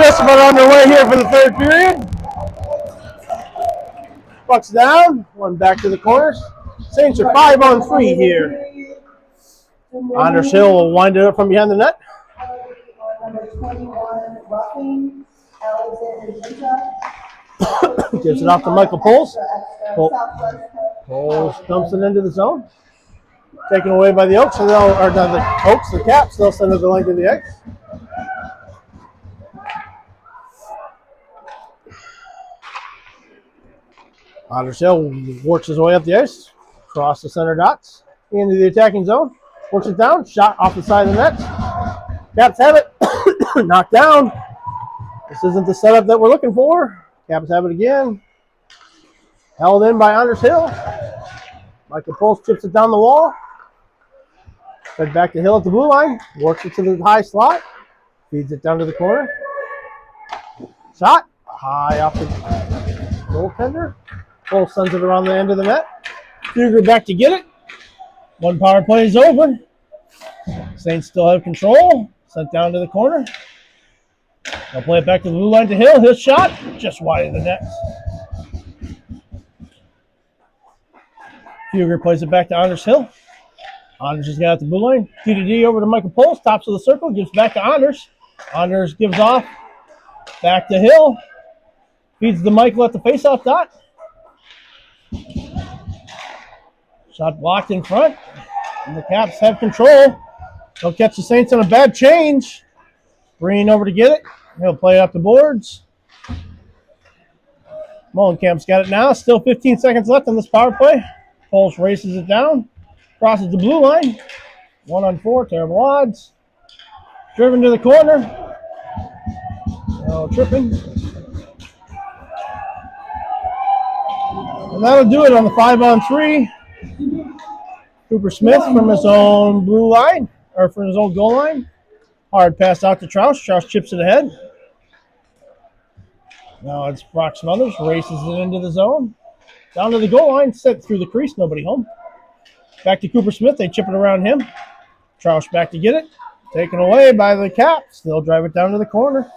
Smiths are on their way here for the third period. Bucks down, one back to the corners. Saints are 5-on-3 here. Anders Hill will wind it up from behind the net. Number 21, Ruffing, Alexander Ginta. Gives it off to Michael Poles. Southwest. Poles dumps it into the zone. Taken away by the Oaks, or the Caps. They'll send it the length of the ice. Anders Hill works his way up the ice, across the center dots, into the attacking zone. Works it down, shot off the side of the net. Caps have it, knocked down. This isn't the setup that we're looking for. Caps have it again. Held in by Anders Hill. Michael Poles chips it down the wall. Fed back to Hill at the blue line. Works it to the high slot. Feeds it down to the corner. Shot. High off the goaltender. Poles sends it around the end of the net. Fugger back to get it. One power play is over. Saints still have control. Sent down to the corner. They'll play it back to the blue line to Hill. His shot just wide of the net. Fugger plays it back to Anders Hill. Anders has got it at the blue line. D over to Michael Poles. Tops of the circle. Gives back to Anders. Anders gives off. Back to Hill. Feeds to Michael at the faceoff dot. Shot blocked in front. And the Caps have control. They'll catch the Saints on a bad change. Breen over to get it. He'll play it up the boards. Mullenkamp's got it now. Still 15 seconds left on this power play. Poles races it down. Crosses the blue line. 1-on-4. Terrible odds. Driven to the corner. No tripping. And that'll do it on the 5-on-3. Cooper Smith from his own blue line, or from his own goal line. Hard pass out to Troush. Troush chips it ahead. Now it's Brock Smothers. Races it into the zone. Down to the goal line. Set through the crease. Nobody home. Back to Cooper Smith. They chip it around him. Troush back to get it. Taken away by the Caps. They'll drive it down to the corner.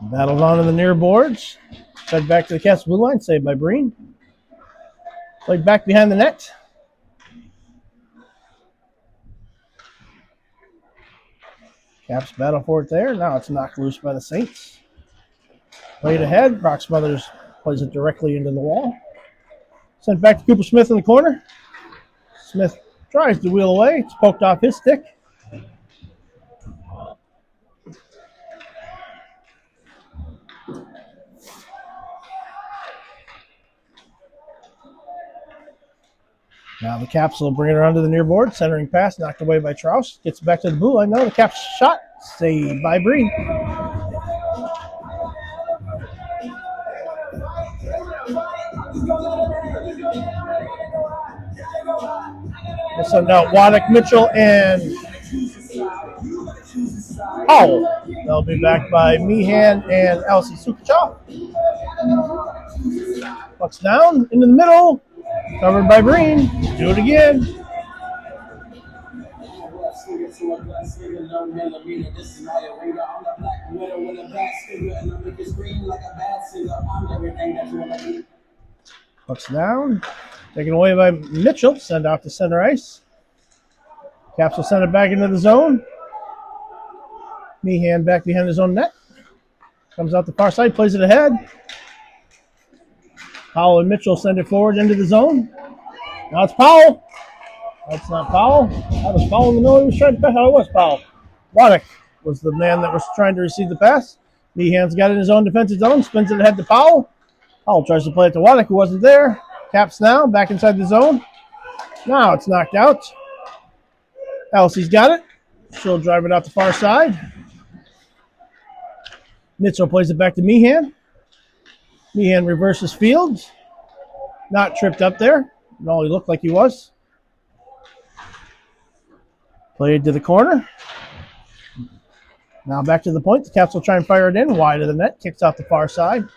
Battled on to the near boards. Fed back to the Caps blue line. Saved by Breen. Played back behind the net. Caps battle for it there. Now it's knocked loose by the Saints. Played ahead. Brock Smothers plays it directly into the wall. Sent back to Cooper Smith in the corner. Smith tries to wheel away. It's poked off his stick. Now the Caps will bring it around to the near board. Centering pass, knocked away by Troush. Gets back to the blue line. Now the Caps shot. Saved by Breen. We'll send out Waddick, Mitchell, and Powell. They'll be back by Meehan and Elsie Sukuchow. Bucks down into the middle. Covered by Breen. Do it again. Bucks down. Taken away by Mitchell. Send out to center ice. Caps will send it back into the zone. Meehan back behind his own net. Comes out the far side. Plays it ahead. Powell and Mitchell send it forward into the zone. Now it's Powell. That's not Powell. That was Powell in the middle. He was trying to pass. Oh, it was Powell. Waddick was the man that was trying to receive the pass. Meehan's got it in his own defensive zone. Spins it ahead to Powell. Powell tries to play it to Waddick, who wasn't there. Caps now. Back inside the zone. Now it's knocked out. Elsie's got it. She'll drive it out the far side. Mitchell plays it back to Meehan. Meehan reverses fields. Not tripped up there. No, he looked like he was. Played to the corner. Now back to the point. The Caps will try and fire it in. Wide of the net. Kicks out the far side.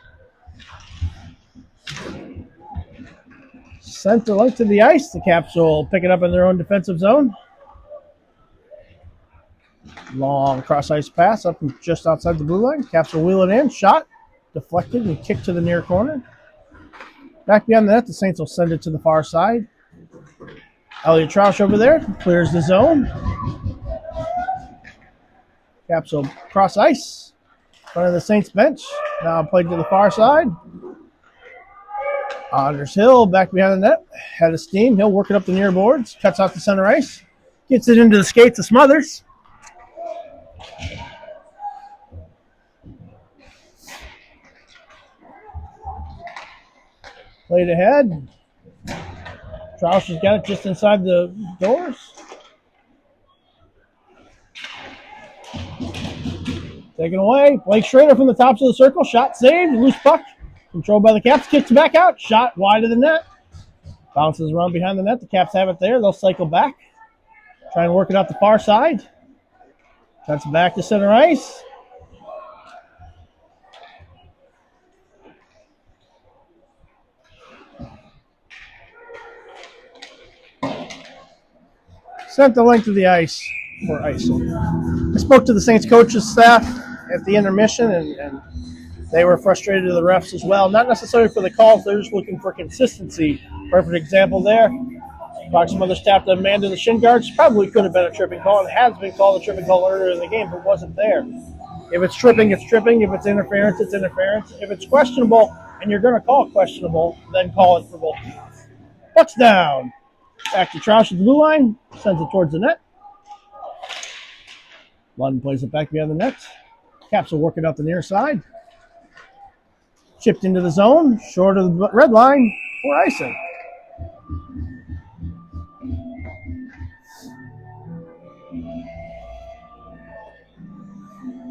Center link to the ice. The Caps will pick it up in their own defensive zone. Long cross ice pass up just outside the blue line. Caps will wheel it in. Shot. Deflected and kicked to the near corner. Back behind the net, the Saints will send it to the far side. Elliot Troush over there clears the zone. Caps will cross ice. Front of the Saints bench. Now played to the far side. Anders Hill back behind the net. Head of steam. He'll work it up the near boards. Cuts out the center ice. Gets it into the skates of Smothers. Played ahead. Troush has got it just inside the doors. Taken away. Blake Schrader from the tops of the circle. Shot saved. Loose puck. Controlled by the Caps. Kicks back out. Shot wide of the net. Bounces around behind the net. The Caps have it there. They'll cycle back. Try and work it out the far side. Cuts back to center ice. Sent the link to the ice for icing. I spoke to the Saints coaches staff at the intermission, and they were frustrated with the refs as well. Not necessarily for the calls, they're just looking for consistency. Perfect example there. Fox Smothers tapped a man to the shin guards. Probably could have been a tripping call, and has been called a tripping call earlier in the game, but wasn't there. If it's tripping, it's tripping. If it's interference, it's interference. If it's questionable, and you're going to call it questionable, then call it for both teams. Puck's down. Back to Troush at the blue line. Sends it towards the net. Lundin plays it back behind the net. Caps will work it out the near side. Chipped into the zone. Short of the red line for icing.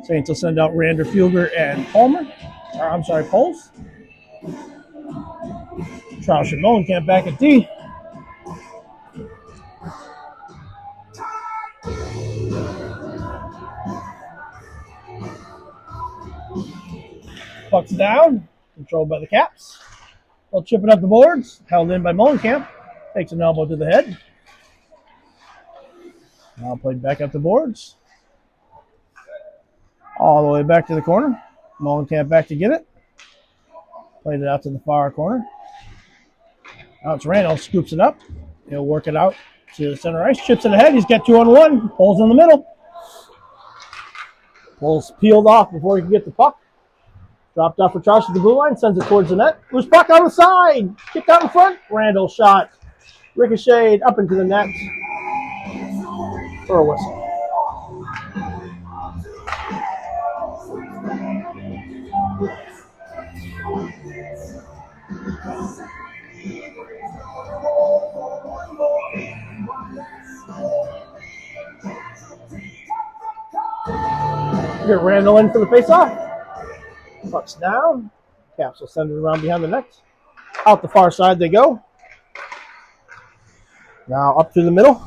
Saints will send out Rander Fugler and Poles. Troush and Molenkamp back at D. Puck's down, controlled by the Caps. They'll chip it up the boards, held in by Molenkamp. Takes an elbow to the head. Now played back up the boards. All the way back to the corner. Molenkamp back to get it. Played it out to the far corner. Now it's Randall, scoops it up. He'll work it out to the center ice. Chips it ahead. He's got 2-on-1. Pulls in the middle. Pulls peeled off before he can get the puck. Dropped off for Troush at the blue line. Sends it towards the net. Loose puck on the side. Kicked out in front. Randall shot. Ricocheted up into the net for a whistle. Get Randall in for the faceoff. Puck's down. Caps will send it around behind the net. Out the far side they go. Now up through the middle.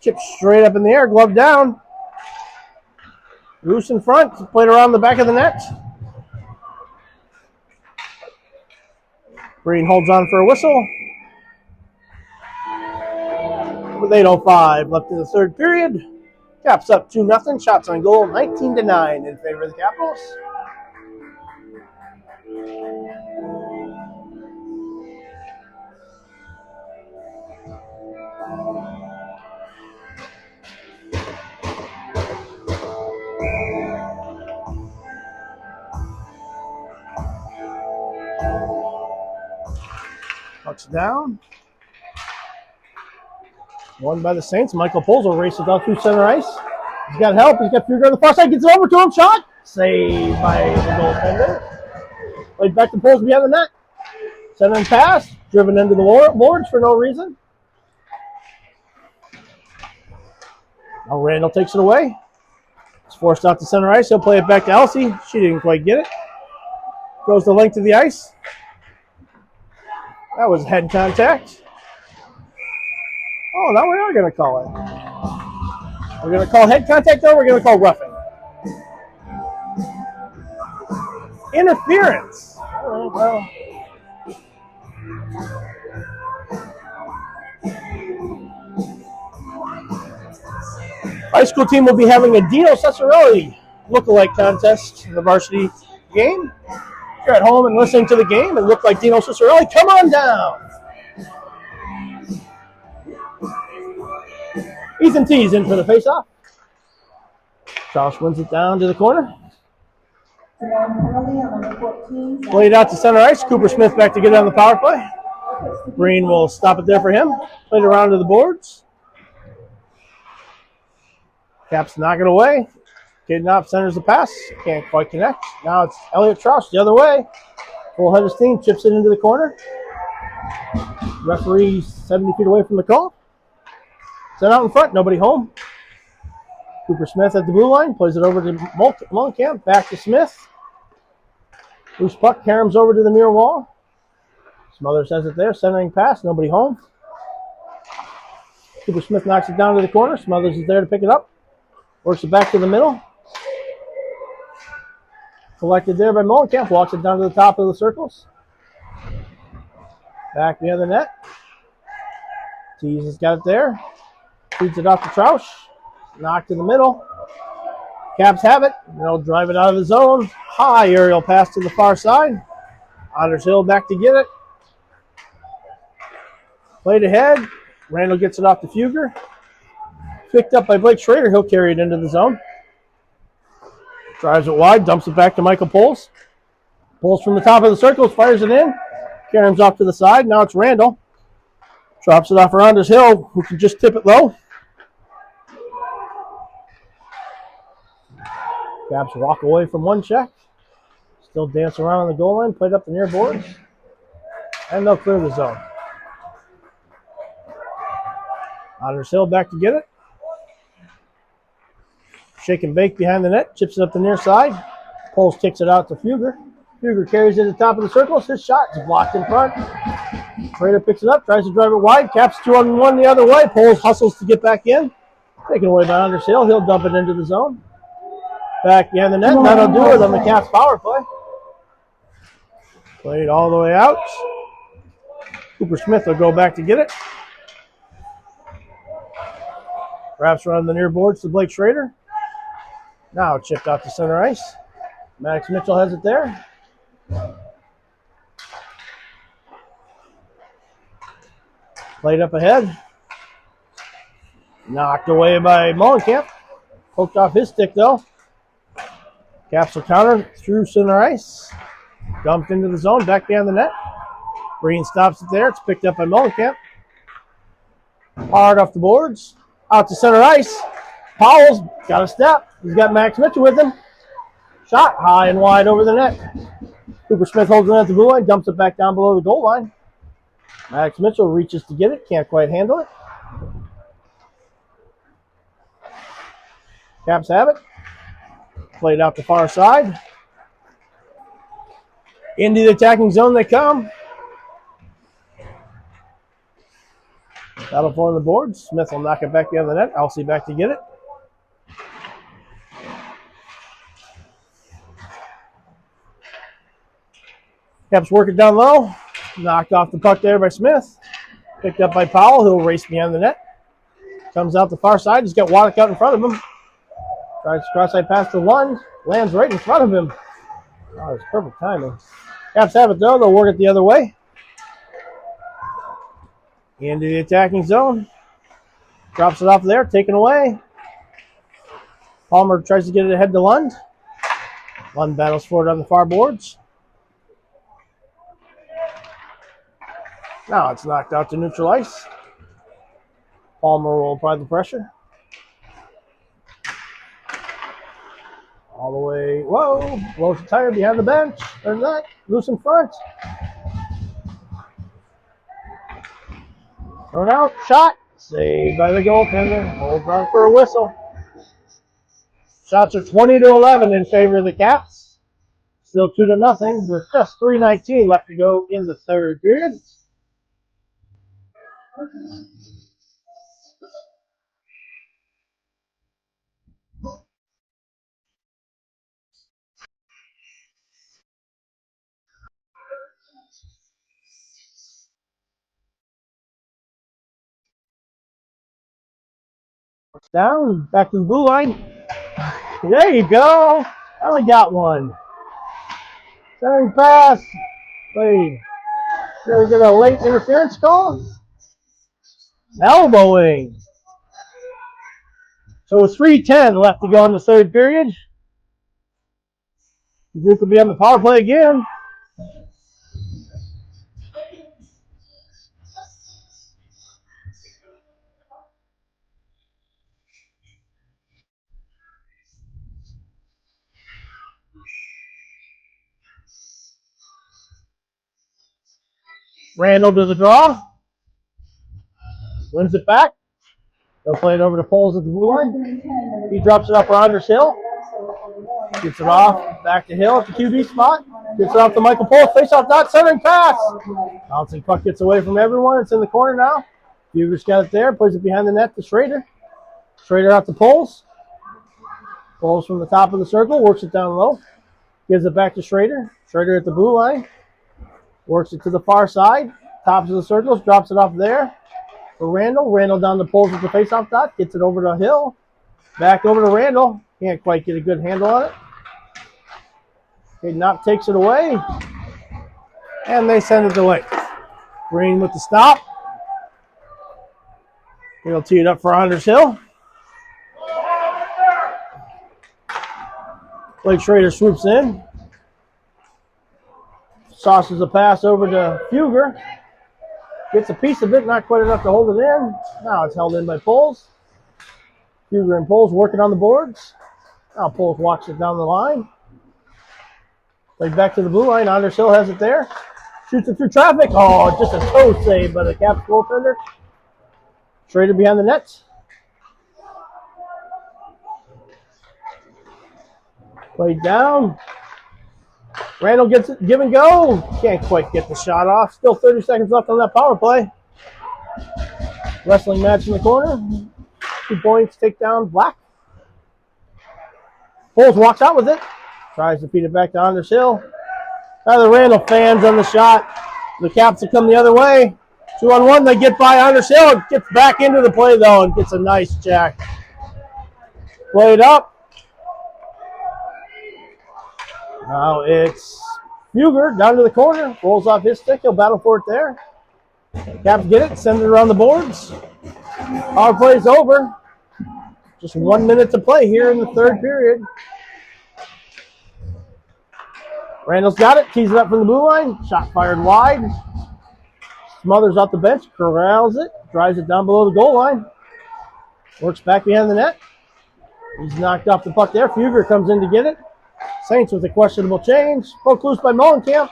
Chip straight up in the air. Glove down. Loose in front. Played around the back of the net. Green holds on for a whistle. With 8:05 left in the third period. Caps up 2-0. Shots on goal 19-9 in favor of the Capitals. Puck's down. Won by the Saints. Michael Poles will race it out through center ice. He's got help. He's got Fugler on the far side. Gets it over to him. Shot. Saved by the goaltender. Played back to Poles behind the net. Center and pass. Driven into the boards for no reason. Now Randall takes it away. It's forced out to center ice. He'll play it back to Elsie. She didn't quite get it. Goes the length of the ice. That was head contact. Oh, now we are going to call it. We're going to call head contact, or we're going to call roughing. Interference. All right, well. High school team will be having a Dino Cesarelli look-alike contest in the varsity game. If you're at home and listening to the game and look like Dino Cesarelli, come on down. Ethan T's in for the faceoff. Josh wins it down to the corner. Played out to center ice. Cooper Smith back to get on the power play. Green will stop it there for him. Played around to the boards. Caps knock it away. Kidnap centers the pass. Can't quite connect. Now it's Elliot Troush the other way. Full head of steam. Chips it into the corner. Referee 70 feet away from the call. Sent out in front. Nobody home. Cooper Smith at the blue line. Plays it over to Mullenkamp. Back to Smith. Loose puck. Karams over to the near wall. Smothers has it there. Centering pass. Nobody home. Cooper Smith knocks it down to the corner. Smothers is there to pick it up. Works it back to the middle. Collected there by Mullenkamp. Walks it down to the top of the circles. Back near the net. Tease has got it there. Feeds it off to Troush. Knocked in the middle. Caps have it. They'll drive it out of the zone. High aerial pass to the far side. Anders Hill back to get it. Played ahead. Randall gets it off to Fugger. Picked up by Blake Schrader. He'll carry it into the zone. Drives it wide. Dumps it back to Michael Poles. Poles from the top of the circles. Fires it in. Karam's off to the side. Now it's Randall. Drops it off for Anders Hill, who can just tip it low. Caps walk away from one check. Still dance around on the goal line. Played up the near boards. And they'll clear the zone. Anders Hill back to get it. Shake and bake behind the net. Chips it up the near side. Poles kicks it out to Fugger. Fugger carries it to the top of the circles. His shot is blocked in front. Schrader picks it up. Tries to drive it wide. Caps 2-on-1 the other way. Poles hustles to get back in. Taken away by Anders Hill. He'll dump it into the zone. Back behind the net. That'll do it on the Caps power play. Played all the way out. Cooper Smith will go back to get it. Wraps around the near boards to Blake Schrader. Now chipped out to center ice. Max Mitchell has it there. Played up ahead. Knocked away by Mullenkamp. Poked off his stick though. Caps will counter through center ice. Dumped into the zone, back behind the net. Green stops it there. It's picked up by Mullenkamp. Hard off the boards. Out to center ice. Powell's got a step. He's got Max Mitchell with him. Shot high and wide over the net. Cooper Smith holds it at the blue line, dumps it back down below the goal line. Max Mitchell reaches to get it, can't quite handle it. Caps have it. Played out the far side. Into the attacking zone they come. That'll form the board. Smith will knock it back behind the net. Elsey back to get it. Caps work it down low. Knocked off the puck there by Smith. Picked up by Powell. He'll race behind the net. Comes out the far side. He's got Waddick out in front of him. Tries to cross-side pass to Lund. Lands right in front of him. Oh, it's perfect timing. Caps have it though. They'll work it the other way. Into the attacking zone. Drops it off there. Taken away. Palmer tries to get it ahead to Lund. Lund battles for it on the far boards. Now it's knocked out to neutral ice. Palmer will apply the pressure. All the way. Whoa. Blows the tire behind the bench. There's that. Loose in front. Thrown out. Shot. Saved by the goaltender. Holds on for a whistle. Shots are 20-11 in favor of the Caps. Still 2-0 with just 3:19 left to go in the third period. Down, back to the blue line. There you go. Finally got one. Centering pass. Wait. Did we get a late interference call? Elbowing. So 3:10 left to go in the third period. Duke will be on the power play again. Randall to the draw. Wins it back. They'll play it over to Poles at the blue line. He drops it up for Anders Hill. Gets it off. Back to Hill at the QB spot. Gets it off to Michael Poles. Face off dot. Centering pass. Bouncing puck gets away from everyone. It's in the corner now. Huger's got it there. Plays it behind the net to Schrader. Schrader out to Poles. Poles from the top of the circle. Works it down low. Gives it back to Schrader. Schrader at the blue line. Works it to the far side. Tops of the circles. Drops it off there for Randall. Randall down the Poles with the face-off dot. Gets it over to Hill. Back over to Randall. Can't quite get a good handle on it. Okay, Knopp takes it away. And they send it away. Green with the stop. He'll tee it up for Anders Hill. Blake Schrader swoops in. Sauces a pass over to Fuger. Gets a piece of it, not quite enough to hold it in. Now it's held in by Poles. Fuger and Poles working on the boards. Now Poles walks it down the line. Played back to the blue line. Anders Hill has it there. Shoots it through traffic. Oh, just a toe save by the Caps goaltender. Schrader behind the net. Played down. Randall gets it, give and go. Can't quite get the shot off. Still 30 seconds left on that power play. Wrestling match in the corner. 2 points, take down Black. Poles walks out with it. Tries to feed it back to Anders Hill. The Randall fans on the shot. The Caps will come the other way. 2-on-1, they get by Anders Hill. Gets back into the play though and gets a nice jack. Played up. Now it's Fuger down to the corner. Rolls off his stick. He'll battle for it there. Caps get it. Send it around the boards. Power play's over. Just 1 minute to play here in the third period. Randall's got it. Tees it up from the blue line. Shot fired wide. Smothers off the bench. Corrals it. Drives it down below the goal line. Works back behind the net. He's knocked off the puck there. Fuger comes in to get it. Saints with a questionable change. Poke loose by Molenkamp.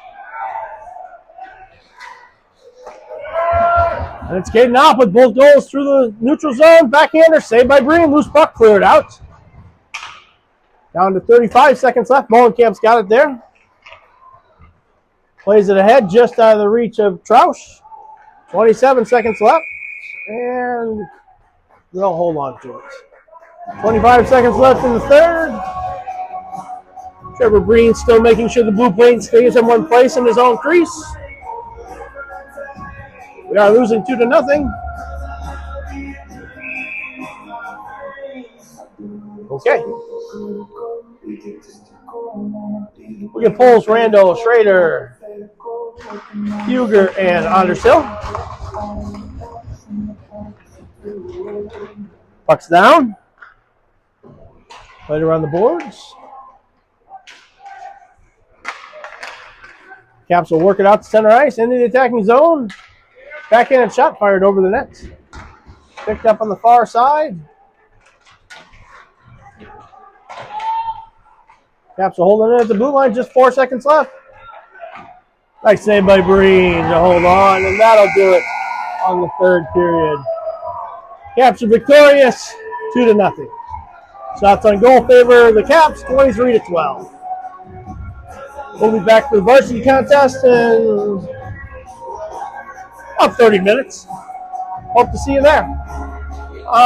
And it's Caden Knopp with both goals through the neutral zone. Backhander saved by Breen. Loose puck cleared out. Down to 35 seconds left. Molenkamp's got it there. Plays it ahead just out of the reach of Trausch. 27 seconds left. And they'll hold on to it. 25 seconds left in the third. Trevor Breen still making sure the blue plane stays in one place in his own crease. We are losing 2-0. Okay. We get Poles, Randall, Schrader, Fuger, and Anders Hill. Puck's down. Played around the boards. Caps will work it out to center ice into the attacking zone. Backhand shot fired over the net. Picked up on the far side. Caps are holding it at the blue line. Just 4 seconds left. Nice save by Breen to hold on, and that'll do it on the third period. Caps are victorious, 2-0. Shots on goal favor the Caps, 23-12. We'll be back for the varsity contest in about 30 minutes. Hope to see you there.